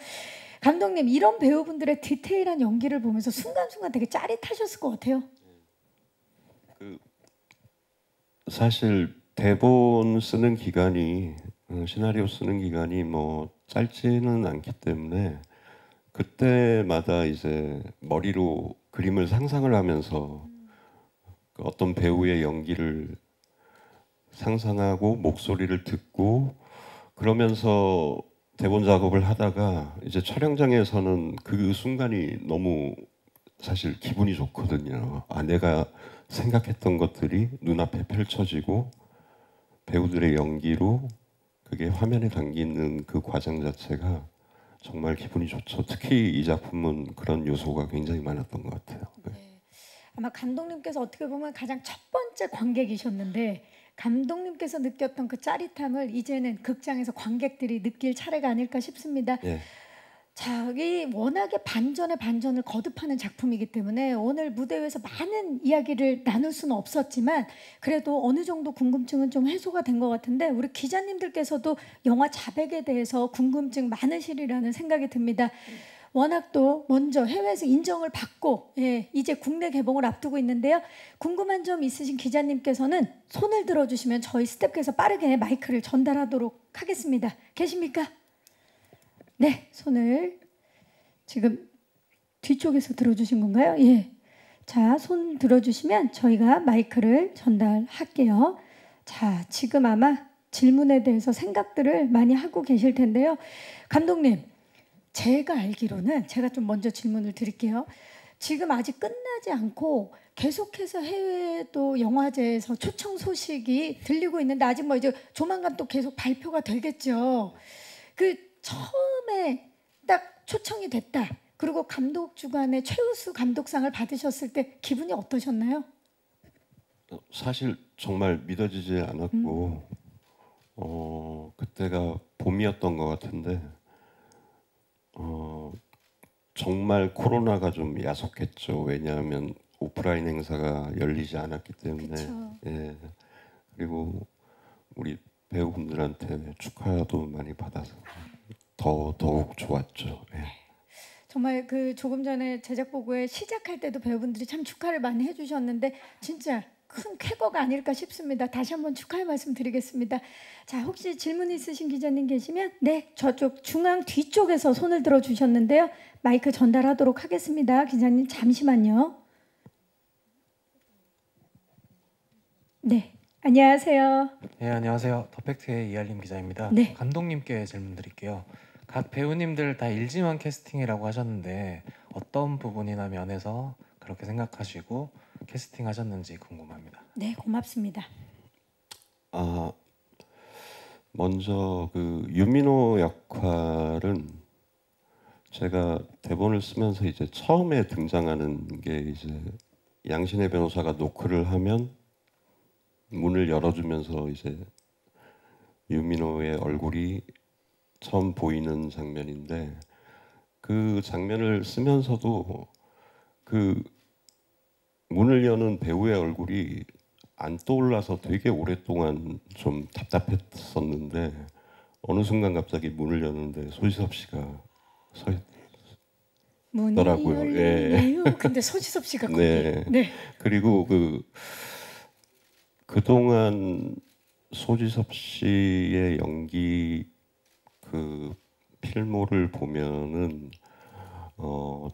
감독님 이런 배우분들의 디테일한 연기를 보면서 순간순간 되게 짜릿하셨을 것 같아요. 사실 대본 쓰는 기간이 시나리오 쓰는 기간이 뭐 짧지는 않기 때문에 그때마다 이제 머리로 그림을 상상을 하면서 그 어떤 배우의 연기를 상상하고 목소리를 듣고 그러면서 대본 작업을 하다가 이제 촬영장에서는 그 순간이 너무 사실 기분이 좋거든요. 아, 내가 생각했던 것들이 눈앞에 펼쳐지고 배우들의 연기로 그게 화면에 담기는 그 과정 자체가 정말 기분이 좋죠. 특히 이 작품은 그런 요소가 굉장히 많았던 것 같아요. 네. 아마 감독님께서 어떻게 보면 가장 첫 번째 관객이셨는데 감독님께서 느꼈던 그 짜릿함을 이제는 극장에서 관객들이 느낄 차례가 아닐까 싶습니다. 예. 자, 이 워낙에 반전에 반전을 거듭하는 작품이기 때문에 오늘 무대 위에서 많은 이야기를 나눌 수는 없었지만 그래도 어느 정도 궁금증은 좀 해소가 된 것 같은데 우리 기자님들께서도 영화 자백에 대해서 궁금증 많으시리라는 생각이 듭니다. 워낙 또 먼저 해외에서 인정을 받고 이제 국내 개봉을 앞두고 있는데요. 궁금한 점 있으신 기자님께서는 손을 들어주시면 저희 스태프께서 빠르게 마이크를 전달하도록 하겠습니다. 계십니까? 네, 손을 지금 뒤쪽에서 들어주신 건가요? 예. 자, 손 들어주시면 저희가 마이크를 전달할게요. 자, 지금 아마 질문에 대해서 생각들을 많이 하고 계실 텐데요. 감독님, 제가 알기로는 제가 좀 먼저 질문을 드릴게요. 지금 아직 끝나지 않고 계속해서 해외도 영화제에서 초청 소식이 들리고 있는데 아직 뭐 이제 조만간 또 계속 발표가 되겠죠. 그 처음에 딱 초청이 됐다. 그리고 감독 주간에 최우수 감독상을 받으셨을 때 기분이 어떠셨나요? 사실 정말 믿어지지 않았고 그때가 봄이었던 것 같은데 정말 코로나가 좀 야속했죠. 왜냐하면 오프라인 행사가 열리지 않았기 때문에. 그쵸. 예. 그리고 우리 배우분들한테 축하도 많이 받아서 더욱 좋았죠. 예. 정말 그 조금 전에 제작 보고에 시작할 때도 배우분들이 참 축하를 많이 해주셨는데 진짜 큰 쾌거가 아닐까 싶습니다. 다시 한번 축하의 말씀 드리겠습니다. 자, 혹시 질문 있으신 기자님 계시면 네, 저쪽 중앙 뒤쪽에서 손을 들어 주셨는데요. 마이크 전달하도록 하겠습니다. 기자님 잠시만요. 네, 안녕하세요. 네, 안녕하세요. 더팩트의 이알림 기자입니다. 네. 감독님께 질문 드릴게요. 각 배우님들 다 일지망 캐스팅이라고 하셨는데 어떤 부분이나 면에서 그렇게 생각하시고 캐스팅하셨는지 궁금합니다. 네, 고맙습니다. 아, 먼저 그 유민호 역할은 제가 대본을 쓰면서 이제 처음에 등장하는 게 이제 양신의 변호사가 노크를 하면 문을 열어주면서 이제 유민호의 얼굴이 처음 보이는 장면인데 그 장면을 쓰면서도 그 문을 여는 배우의 얼굴이 안 떠올라서 되게 오랫동안 좀 답답했었는데 어느 순간 갑자기 문을 여는데 소지섭 씨가 서 문이 있더라고요. 열리네요. 근데 소지섭 씨가 거기. 네. 네. 그리고 그동안 소지섭 씨의 연기 그 필모를 보면은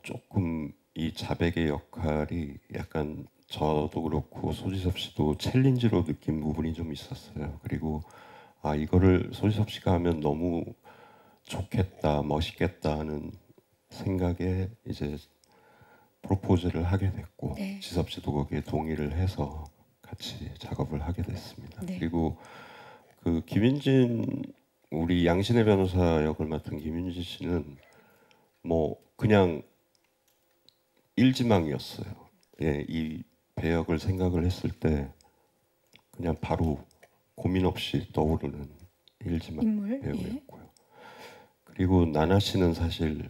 조금 이 자백의 역할이 약간 저도 그렇고 소지섭 씨도 챌린지로 느낀 부분이 좀 있었어요. 그리고 아 이거를 소지섭 씨가 하면 너무 좋겠다, 멋있겠다 하는 생각에 이제 프로포즈를 하게 됐고 네. 지섭 씨도 거기에 동의를 해서 같이 작업을 하게 됐습니다. 네. 그리고 그 김윤진 우리 양신의 변호사 역을 맡은 김윤진 씨는 뭐 그냥 일지망이었어요. 예, 이 배역을 생각을 했을 때 그냥 바로 고민 없이 떠오르는 일지망 인물. 배우였고요. 그리고 나나 씨는 사실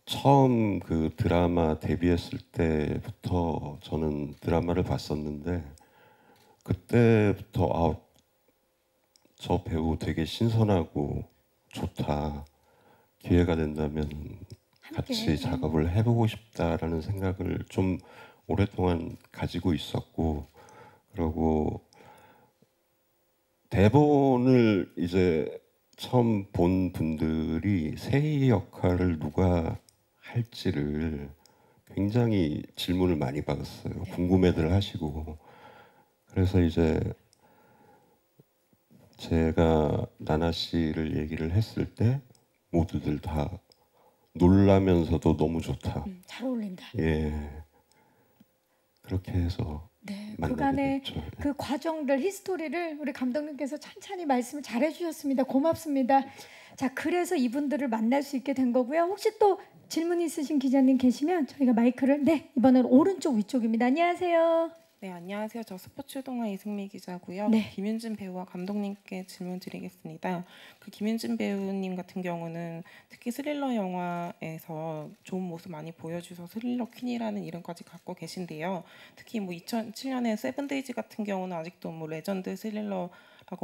처음 그 드라마 데뷔했을 때부터 저는 드라마를 봤었는데 그때부터 저 배우 되게 신선하고 좋다. 기회가 된다면 같이 작업을 해보고 싶다라는 생각을 좀 오랫동안 가지고 있었고 그리고 대본을 이제 처음 본 분들이 세희 역할을 누가 할지를 굉장히 질문을 많이 받았어요. 궁금해들 하시고 그래서 이제 제가 나나 씨를 얘기를 했을 때 모두들 다 놀라면서도 너무 좋다. 잘 어울린다. 예, 그렇게 해서 네, 만나게 그간의 됐죠. 그 과정들 히스토리를 우리 감독님께서 찬찬히 말씀을 잘 해주셨습니다. 고맙습니다. 자, 그래서 이분들을 만날 수 있게 된 거고요. 혹시 또 질문 있으신 기자님 계시면 저희가 마이크를 이번에는 오른쪽 위쪽입니다. 안녕하세요. 네, 안녕하세요. 저 스포츠 동아 이승미 기자고요. 네. 김윤진 배우와 감독님께 질문 드리겠습니다. 그 김윤진 배우님 같은 경우는 특히 스릴러 영화에서 좋은 모습 많이 보여주셔서 스릴러 퀸이라는 이름까지 갖고 계신데요. 특히 뭐 2007년에 세븐데이즈 같은 경우는 아직도 뭐 레전드 스릴러라고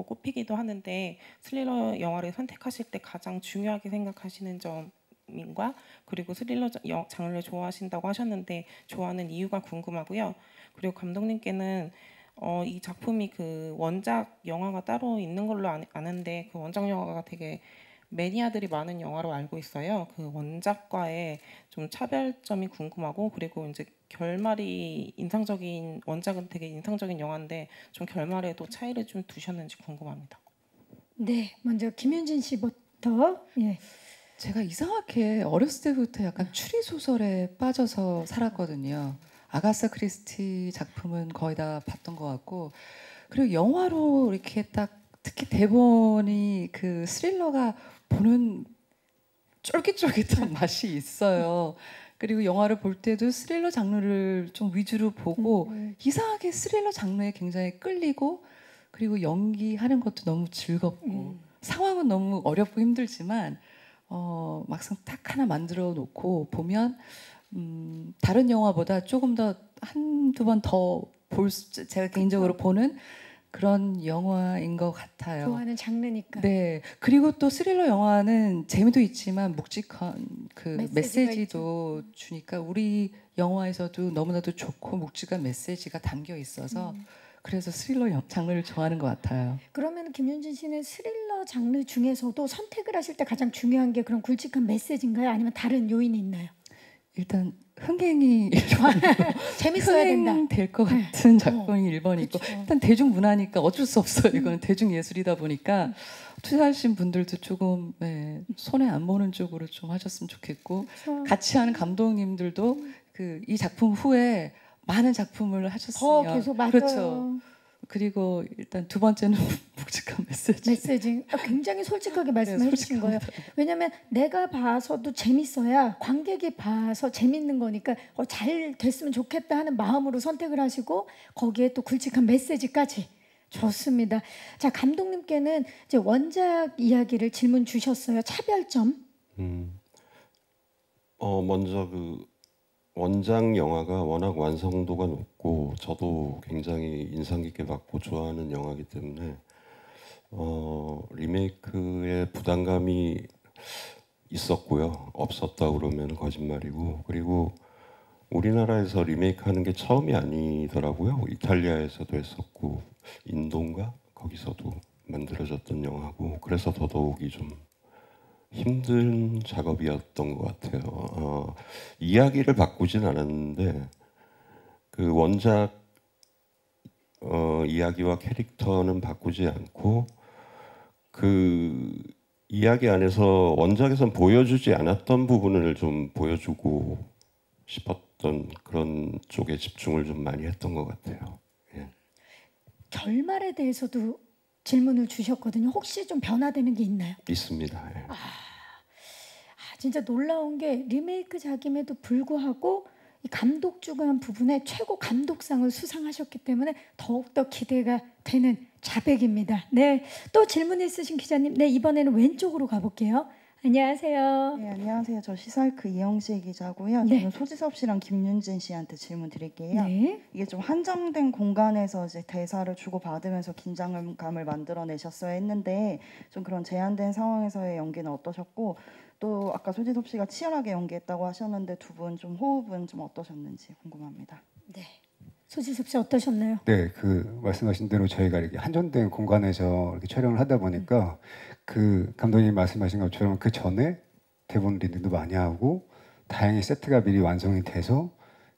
꼽히기도 하는데 스릴러 영화를 선택하실 때 가장 중요하게 생각하시는 점인가? 그리고 스릴러 장르를 좋아하신다고 하셨는데 좋아하는 이유가 궁금하고요. 그리고 감독님께는 이 작품이 그 원작 영화가 따로 있는 걸로 아는데 그 원작 영화가 되게 매니아들이 많은 영화로 알고 있어요. 그 원작과의 좀 차별점이 궁금하고 그리고 이제 결말이 인상적인 원작은 되게 인상적인 영화인데 좀 결말에도 차이를 좀 두셨는지 궁금합니다. 네, 먼저 김윤진 씨부터. 예. 제가 이상하게 어렸을 때부터 약간 추리 소설에 빠져서 살았거든요. 아가사 크리스티 작품은 거의 다 봤던 것 같고 그리고 영화로 이렇게 딱 특히 대본이 그 스릴러가 보는 쫄깃쫄깃한 맛이 있어요. 그리고 영화를 볼 때도 스릴러 장르를 좀 위주로 보고 이상하게 스릴러 장르에 굉장히 끌리고 그리고 연기하는 것도 너무 즐겁고 상황은 너무 어렵고 힘들지만 막상 딱 하나 만들어 놓고 보면 다른 영화보다 조금 더 한두 번 더 제가 개인적으로 보는 그런 영화인 것 같아요. 좋아하는 장르니까. 네. 그리고 또 스릴러 영화는 재미도 있지만 묵직한 그 메시지가 메시지도 주니까 우리 영화에서도 너무나도 좋고 묵직한 메시지가 담겨 있어서 그래서 스릴러 장르를 좋아하는 것 같아요. 그러면 김윤진 씨는 스릴러 장르 중에서도 선택을 하실 때 가장 중요한 게 그런 굵직한 메시지인가요? 아니면 다른 요인이 있나요? 일단 흥행이 재밌어야 된다. 흥행될 것 같은 작품이 1번이고 그쵸. 일단 대중문화니까 어쩔 수 없어요. 이거는 대중예술이다 보니까 투자하신 분들도 조금 네, 손해 안 보는 쪽으로 좀 하셨으면 좋겠고 그쵸. 같이 하는 감독님들도 그 이 작품 후에 많은 작품을 더 하셨으면 계속 맞아요. 그렇죠. 그리고 일단 두 번째는 묵직한 메시지. 메시지 굉장히 솔직하게 말씀해 주신 거예요. 왜냐하면 내가 봐서도 재밌어야 관객이 봐서 재밌는 거니까 잘 됐으면 좋겠다 하는 마음으로 선택을 하시고 거기에 또 굵직한 메시지까지. 좋습니다. 자, 감독님께는 이제 원작 이야기를 질문 주셨어요. 차별점. 먼저 그 원작 영화가 워낙 완성도가 높고 저도 굉장히 인상 깊게 봤고 좋아하는 영화이기 때문에 리메이크에 부담감이 있었고요. 없었다 그러면 거짓말이고 그리고 우리나라에서 리메이크하는 게 처음이 아니더라고요. 이탈리아에서도 했었고 인도인가 거기서도 만들어졌던 영화고 그래서 더더욱이 좀 힘든 작업이었던 것 같아요. 이야기를 바꾸진 않았는데 그 원작 이야기와 캐릭터는 바꾸지 않고 그 이야기 안에서 원작에선 보여주지 않았던 부분을 좀 보여주고 싶었던 그런 쪽에 집중을 좀 많이 했던 것 같아요. 예. 결말에 대해서도 질문을 주셨거든요. 혹시 좀 변화되는 게 있나요? 있습니다. 예. 진짜 놀라운 게 리메이크작임에도 불구하고 이 감독 주관 부분에 최고 감독상을 수상하셨기 때문에 더욱더 기대가 되는 자백입니다. 네, 또 질문 있으신 기자님, 네 이번에는 왼쪽으로 가볼게요. 안녕하세요. 네, 안녕하세요. 저 시사이크 이영실 기자고요. 네. 저는 소지섭 씨랑 김윤진 씨한테 질문 드릴게요. 네, 이게 좀 한정된 공간에서 이제 대사를 주고 받으면서 긴장감을 만들어내셨어야 했는데 좀 그런 제한된 상황에서의 연기는 어떠셨고 또 아까 소지섭 씨가 치열하게 연기했다고 하셨는데 두 분 좀 호흡은 좀 어떠셨는지 궁금합니다. 네. 소지섭 씨 어떠셨나요? 네, 그 말씀하신 대로 저희가 이렇게 한정된 공간에서 이렇게 촬영을 하다 보니까 그 감독님 말씀하신 것처럼 그 전에 대본 리딩도 많이 하고 다행히 세트가 미리 완성이 돼서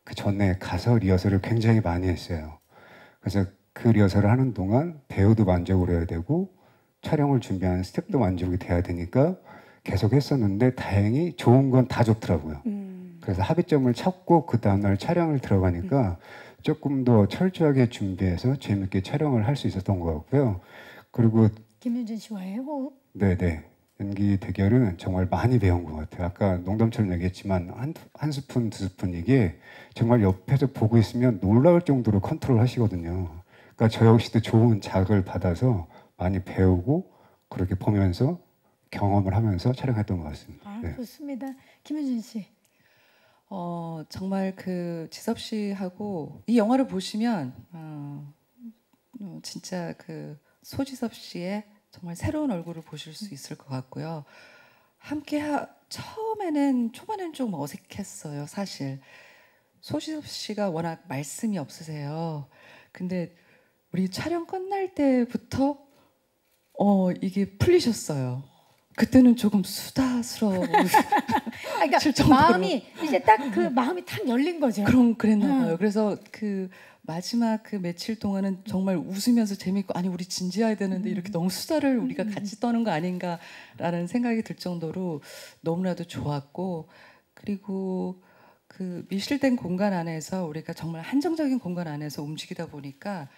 그 전에 가서 리허설을 굉장히 많이 했어요. 그래서 그 리허설을 하는 동안 배우도 만족을 해야 되고 촬영을 준비하는 스태프도 만족이 돼야 되니까 계속 했었는데 다행히 좋은 건 다 좋더라고요. 그래서 합의점을 찾고 그 다음날 촬영을 들어가니까 조금 더 철저하게 준비해서 재밌게 촬영을 할 수 있었던 것 같고요. 그리고 김윤진 씨와의 호흡. 네네 연기 대결은 정말 많이 배운 것 같아요. 아까 농담처럼 얘기했지만 한 스푼 두 스푼 이게 정말 옆에서 보고 있으면 놀라울 정도로 컨트롤 하시거든요. 그러니까 저 역시도 좋은 자극을 받아서 많이 배우고 그렇게 보면서 경험을 하면서 촬영했던 것 같습니다. 네. 좋습니다. 김윤진 씨. 정말 그 지섭 씨하고 이 영화를 보시면 진짜 그 소지섭 씨의 정말 새로운 얼굴을 보실 수 있을 것 같고요. 함께 처음에는 초반에는 좀 어색했어요. 사실 소지섭 씨가 워낙 말씀이 없으세요. 근데 우리 촬영 끝날 때부터 이게 풀리셨어요. 그때는 조금 수다스러워. 그러니까 마음이 이제 딱 그 마음이 탁 열린 거죠. 그랬나 봐요. 그래서 그 마지막 그 며칠 동안은 정말 웃으면서 재밌고 아니 우리 진지해야 되는데 이렇게 너무 수다를 우리가 같이 떠는 거 아닌가라는 생각이 들 정도로 너무나도 좋았고 그리고 그 밀실된 공간 안에서 우리가 정말 한정적인 공간 안에서 움직이다 보니까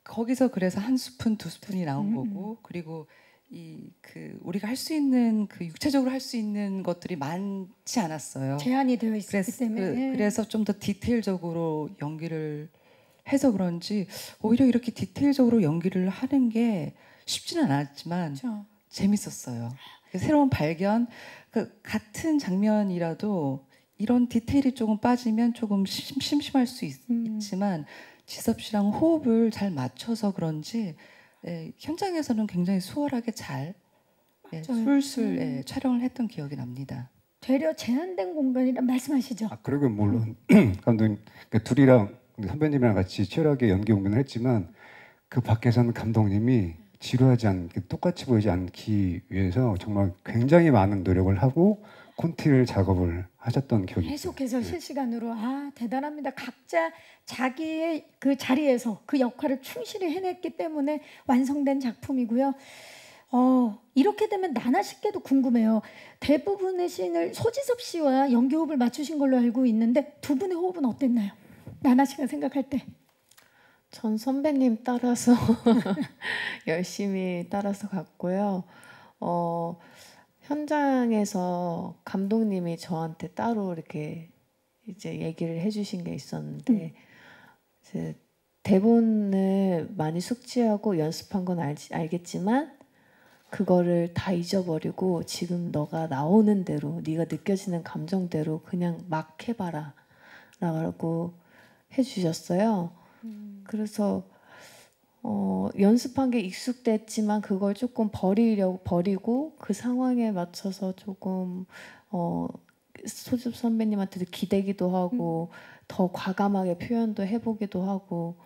거기서 그래서 한 스푼 두 스푼이 나온 거고 그리고 우리가 할 수 있는 그 육체적으로 할 수 있는 것들이 많지 않았어요. 제한이 되어 있기 때문에. 그래서 좀 더 디테일적으로 연기를 해서 그런지 오히려 이렇게 디테일적으로 연기를 하는 게 쉽지는 않았지만 그렇죠. 재밌었어요. 새로운 발견. 같은 장면이라도 이런 디테일이 조금 빠지면 조금 심심할 수 있지만 지섭 씨랑 호흡을 잘 맞춰서 그런지 현장에서는 굉장히 수월하게 잘 술술 촬영을 했던 기억이 납니다. 되려 제한된 공간이란 말씀하시죠? 그리고 물론 감독님 둘이랑 선배님이랑 같이 치열하게 연기 공연을 했지만 그 밖에서는 감독님이 지루하지 않게 똑같이 보이지 않기 위해서 정말 굉장히 많은 노력을 하고 콘티를 작업을 하셨던 기억이 있어요. 계속해서 실시간으로 대단합니다. 각자 자기의 그 자리에서 그 역할을 충실히 해냈기 때문에 완성된 작품이고요. 이렇게 되면 나나 씨께도 궁금해요. 대부분의 씬을 소지섭 씨와 연기 호흡을 맞추신 걸로 알고 있는데 두 분의 호흡은 어땠나요? 나나 씨가 생각할 때. 전 선배님 따라서 열심히 따라서 갔고요. 현장에서 감독님이 저한테 따로 이렇게 이제 얘기를 해주신 게 있었는데 이제 대본을 많이 숙지하고 연습한 건 알겠지만 그거를 다 잊어버리고 지금 너가 나오는 대로 네가 느껴지는 감정대로 그냥 막 해봐라 라고 해주셨어요. 그래서 연습한 게 익숙됐지만 그걸 조금 버리고 그 상황에 맞춰서 조금 소집 선배님한테도 기대기도 하고 더 과감하게 표현도 해보기도 하고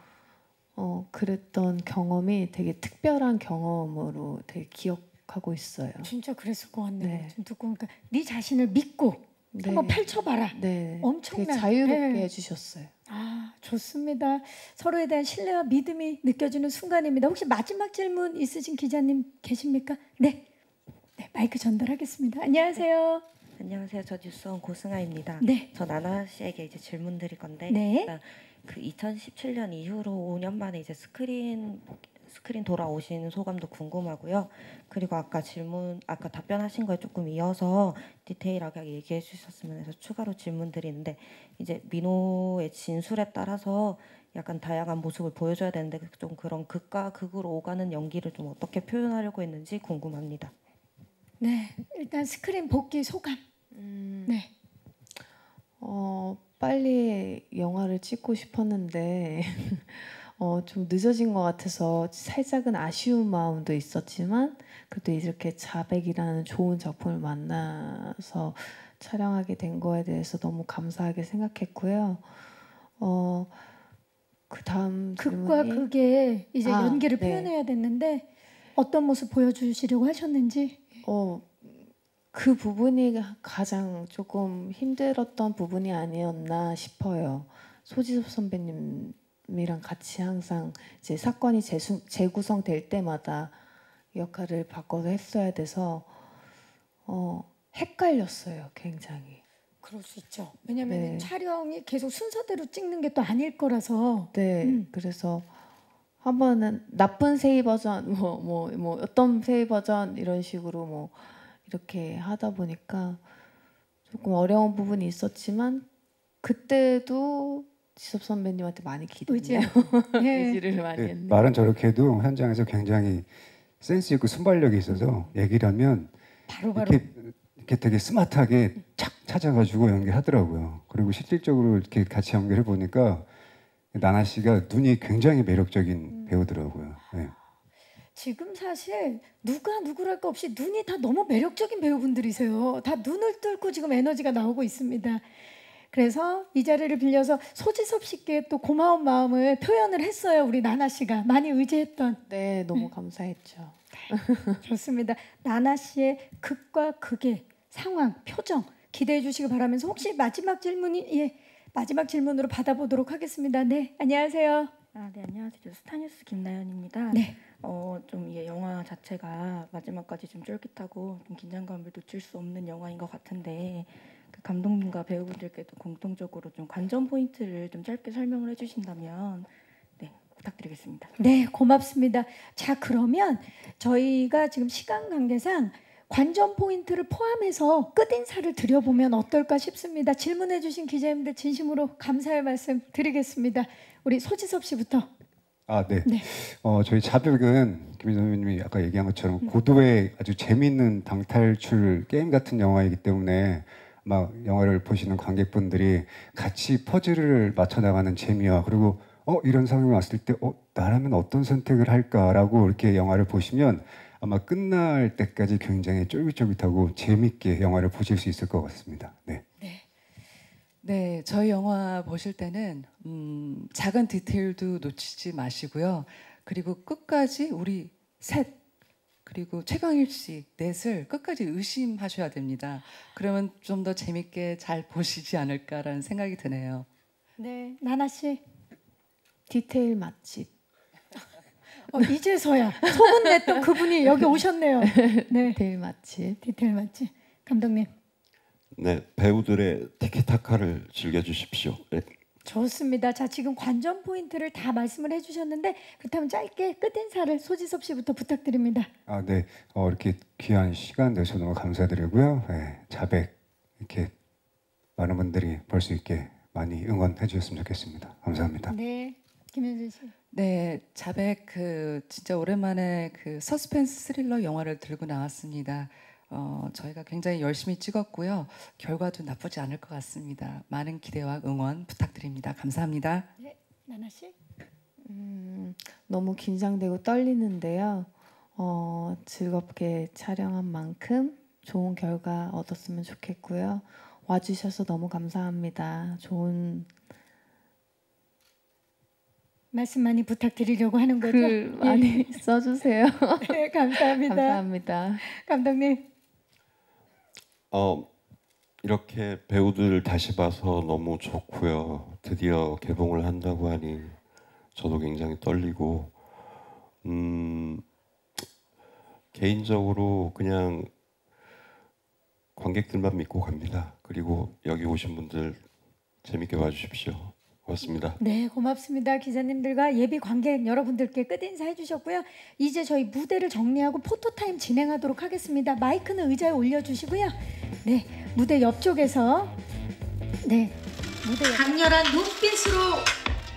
그랬던 경험이 되게 특별한 경험으로 되게 기억하고 있어요. 진짜 그랬을 것 같네요. 네. 지금 듣고 보니까 네 자신을 믿고 한번 펼쳐봐라. 네, 엄청난 되게 자유롭게 네. 해주셨어요. 좋습니다. 서로에 대한 신뢰와 믿음이 느껴지는 순간입니다. 혹시 마지막 질문 있으신 기자님 계십니까? 네, 마이크 전달하겠습니다. 안녕하세요. 안녕하세요. 저 뉴스원 고승아입니다. 네. 저 나나 씨에게 이제 질문 드릴 건데 네. 일단 그 2017년 이후로 5년 만에 이제 스크린 돌아오신 소감도 궁금하고요. 그리고 아까 답변하신 거에 조금 이어서 디테일하게 얘기해 주셨으면 해서 추가로 질문 드리는데 이제 민호의 진술에 따라서 약간 다양한 모습을 보여줘야 되는데 좀 그런 극과 극으로 오가는 연기를 좀 어떻게 표현하려고 했는지 궁금합니다. 네, 일단 스크린 복귀 소감. 네. 빨리 영화를 찍고 싶었는데 좀 늦어진 것 같아서 살짝은 아쉬운 마음도 있었지만 그래도 이렇게 자백이라는 좋은 작품을 만나서 촬영하게 된 거에 대해서 너무 감사하게 생각했고요. 그 다음 극과 질문이 극의 이제 연기를 네. 표현해야 됐는데 어떤 모습 보여주시려고 하셨는지. 그 부분이 가장 조금 힘들었던 부분이 아니었나 싶어요. 소지섭 선배님이랑 같이 항상 이제 사건이 재구성될 때마다 역할을 바꿔서 했어야 돼서 헷갈렸어요, 굉장히. 그럴 수 있죠. 왜냐하면 네. 촬영이 계속 순서대로 찍는 게 또 아닐 거라서. 네, 그래서 한 번은 나쁜 세이 버전, 뭐 어떤 세이 버전 이런 식으로 뭐 이렇게 하다 보니까 조금 어려운 부분이 있었지만 그때도 지섭 선배님한테 많이 기대했네요. 의지를 많이 네, 했네요. 말은 저렇게 해도 현장에서 굉장히 센스 있고 순발력이 있어서 얘기를 하면 바로바로. 이렇게 되게 스마트하게 착 찾아가지고 연기하더라고요. 그리고 실질적으로 이렇게 같이 연기를 보니까 나나 씨가 눈이 굉장히 매력적인 배우더라고요. 네. 지금 사실 누가 누구랄 거 없이 눈이 다 너무 매력적인 배우분들이세요. 다 눈을 뚫고 지금 에너지가 나오고 있습니다. 그래서 이 자리를 빌려서 소지섭 씨께 또 고마운 마음을 표현을 했어요. 우리 나나 씨가 많이 의지했던. 네, 너무 감사했죠. 좋습니다. 나나 씨의 극과 극의 상황, 표정 기대해 주시기 바라면서 혹시 마지막 마지막 질문으로 받아보도록 하겠습니다. 네, 안녕하세요. 네, 안녕하세요. 스타뉴스 김나연입니다. 네. 좀 이 영화 자체가 마지막까지 좀 쫄깃하고 좀 긴장감을 놓칠 수 없는 영화인 것 같은데 그 감독님과 배우분들께도 공통적으로 좀 관전 포인트를 좀 짧게 설명을 해주신다면 부탁드리겠습니다. 네, 고맙습니다. 자, 그러면 저희가 지금 시간 관계상 관전 포인트를 포함해서 끝인사를 드려보면 어떨까 싶습니다. 질문해 주신 기자님들 진심으로 감사의 말씀 드리겠습니다. 우리 소지섭 씨부터. 네. 네. 저희 자백은 김희선 선배님이 아까 얘기한 것처럼 고도의 아주 재미있는 방탈출 게임 같은 영화이기 때문에 아마 영화를 보시는 관객분들이 같이 퍼즐을 맞춰 나가는 재미와 그리고 이런 상황이 왔을 때 나라면 어떤 선택을 할까라고 이렇게 영화를 보시면 아마 끝날 때까지 굉장히 쫄깃쫄깃하고 재밌게 영화를 보실 수 있을 것 같습니다. 네. 네, 저희 영화 보실 때는 작은 디테일도 놓치지 마시고요. 그리고 끝까지 우리 셋 그리고 최강일 씨 넷을 끝까지 의심하셔야 됩니다. 그러면 좀 더 재밌게 잘 보시지 않을까라는 생각이 드네요. 네, 나나 씨. 디테일 맛집. 이제서야 소문냈던 그분이 여기 오셨네요. 네, 디테일 맛집. 디테일 맞지? 감독님. 네, 배우들의 티키타카를 즐겨주십시오. 네. 좋습니다. 자, 지금 관전 포인트를 다 말씀을 해주셨는데 그렇다면 짧게 끝인사를 소지섭 씨부터 부탁드립니다. 네. 이렇게 귀한 시간 내셔서 너무 감사드리고요. 네, 자백 이렇게 많은 분들이 볼 수 있게 많이 응원해 주셨으면 좋겠습니다. 감사합니다. 네, 김현진 씨. 네, 자백 진짜 오랜만에 서스펜스 스릴러 영화를 들고 나왔습니다. 저희가 굉장히 열심히 찍었고요. 결과도 나쁘지 않을 것 같습니다. 많은 기대와 응원 부탁드립니다. 감사합니다. 네, 나나 씨. 너무 긴장되고 떨리는데요. 즐겁게 촬영한 만큼 좋은 결과 얻었으면 좋겠고요. 와주셔서 너무 감사합니다. 좋은 말씀 많이 부탁드리려고 하는 거죠? 글 많이 써주세요. 네, 감사합니다. 감사합니다. 감독님. 이렇게 배우들 다시 봐서 너무 좋고요. 드디어 개봉을 한다고 하니 저도 굉장히 떨리고 개인적으로 그냥 관객들만 믿고 갑니다. 그리고 여기 오신 분들 재밌게 봐주십시오. 고맙습니다. 네, 고맙습니다. 기자님들과 예비 관객 여러분들께 끝인사 해주셨고요. 이제 저희 무대를 정리하고 포토타임 진행하도록 하겠습니다. 마이크는 의자에 올려주시고요. 네, 무대 옆쪽에서 무대 강렬한 눈빛으로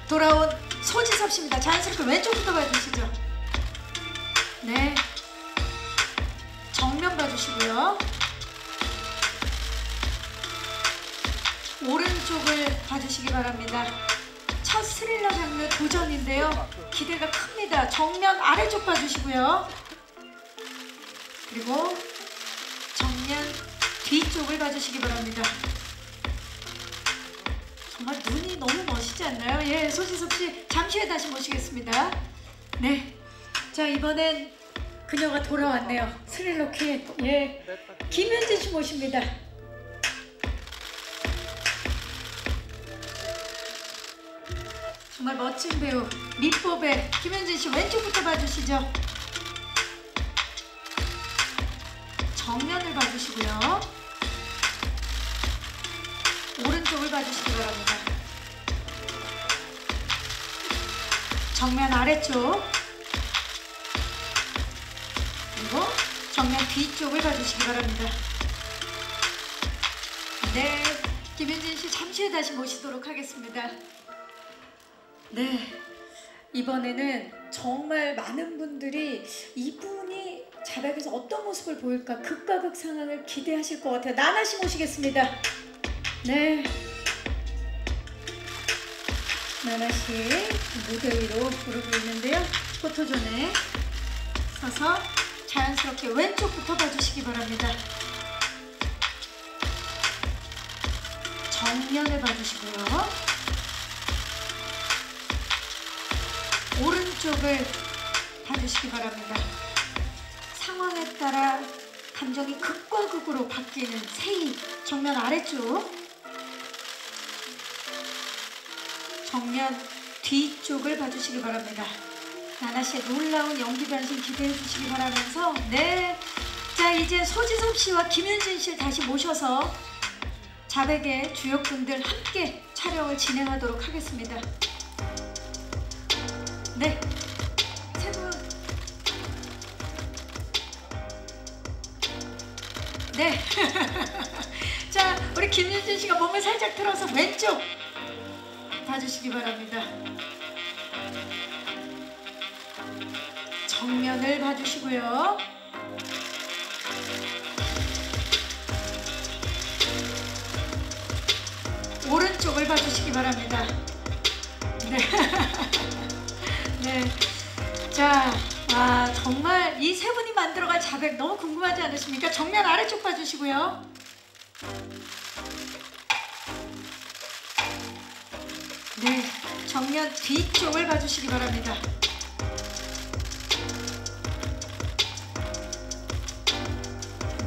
돌아온 소지섭 씨입니다. 자연스럽게 왼쪽부터 봐주시죠. 네, 정면 봐주시고요. 오른쪽을 봐주시기 바랍니다. 첫 스릴러 장르 도전인데요. 기대가 큽니다. 정면 아래쪽 봐주시고요. 그리고 정면 뒤쪽을 봐주시기 바랍니다. 정말 눈이 너무 멋있지 않나요? 예, 소지섭 씨 잠시 후에 다시 모시겠습니다. 네, 자 이번엔 그녀가 돌아왔네요. 스릴러 퀸, 예, 김현진 씨 모십니다. 정말 멋진 배우 밑보배 김현진 씨 왼쪽부터 봐주시죠. 정면을 봐주시고요. 오른쪽을 봐주시기 바랍니다. 정면 아래쪽 그리고 정면 뒤쪽을 봐주시기 바랍니다. 네, 김현진 씨 잠시 후에 다시 모시도록 하겠습니다. 네, 이번에는 정말 많은 분들이 이분이 자백에서 어떤 모습을 보일까 극과 극 상황을 기대하실 것 같아요. 나나 씨 모시겠습니다. 네, 나나 씨 무대 위로 오르고 있는데요. 포토존에 서서 자연스럽게 왼쪽부터 봐주시기 바랍니다. 정면을 봐주시고요. 오른쪽을 봐주시기 바랍니다. 상황에 따라 감정이 극과 극으로 바뀌는 세이 정면 아래쪽 정면 뒤쪽을 봐주시기 바랍니다. 나나 씨의 놀라운 연기 변신 기대해 주시기 바라면서 네, 자 이제 소지섭 씨와 김윤진 씨를 다시 모셔서 자백의 주역분들 함께 촬영을 진행하도록 하겠습니다. 네, 세 분. 네. 자, 우리 김윤진 씨가 몸을 살짝 틀어서 왼쪽 봐주시기 바랍니다. 정면을 봐주시고요. 오른쪽을 봐주시기 바랍니다. 네. 네. 자, 정말 이 세 분이 만들어갈 자백 너무 궁금하지 않으십니까? 정면 아래쪽 봐주시고요. 네, 정면 뒤쪽을 봐주시기 바랍니다.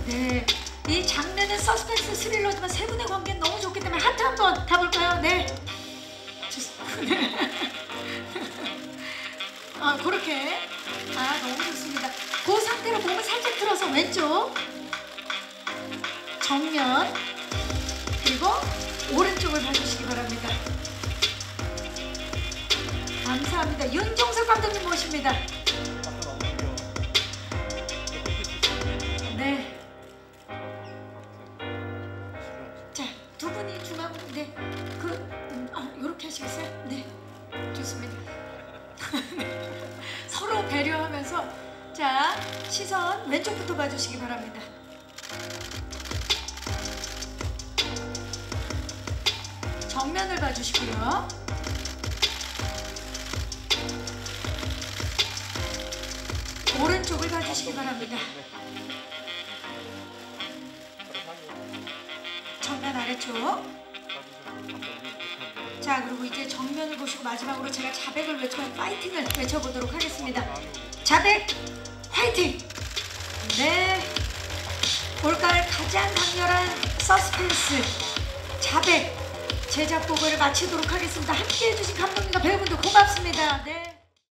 네, 이 장르는 서스펜스 스릴러지만 세 분의 관계는 너무 좋기 때문에 하트 한번 가볼까요? 네. 좋습니다. 그렇게. 너무 좋습니다. 그 상태로 몸을 살짝 틀어서 왼쪽, 정면, 그리고 오른쪽을 봐주시기 바랍니다. 감사합니다. 윤종석 감독님 모십니다. 네. 자, 두 분이 중앙, 네. 요렇게 하시겠어요? 네. 좋습니다. 서로 배려하면서, 자, 시선 왼쪽부터 봐주시기 바랍니다. 정면을 봐주시고요. 오른쪽을 봐주시기 바랍니다. 정면 아래쪽. 자, 그리고 이제 정면을 보시고 마지막으로 제가 자백을 외쳐면 파이팅을 외쳐보도록 하겠습니다. 자백 화이팅! 네, 올가을 가장 강렬한 서스펜스 자백 제작 보고를 마치도록 하겠습니다. 함께해 주신 감독님과 배우분들 고맙습니다. 네.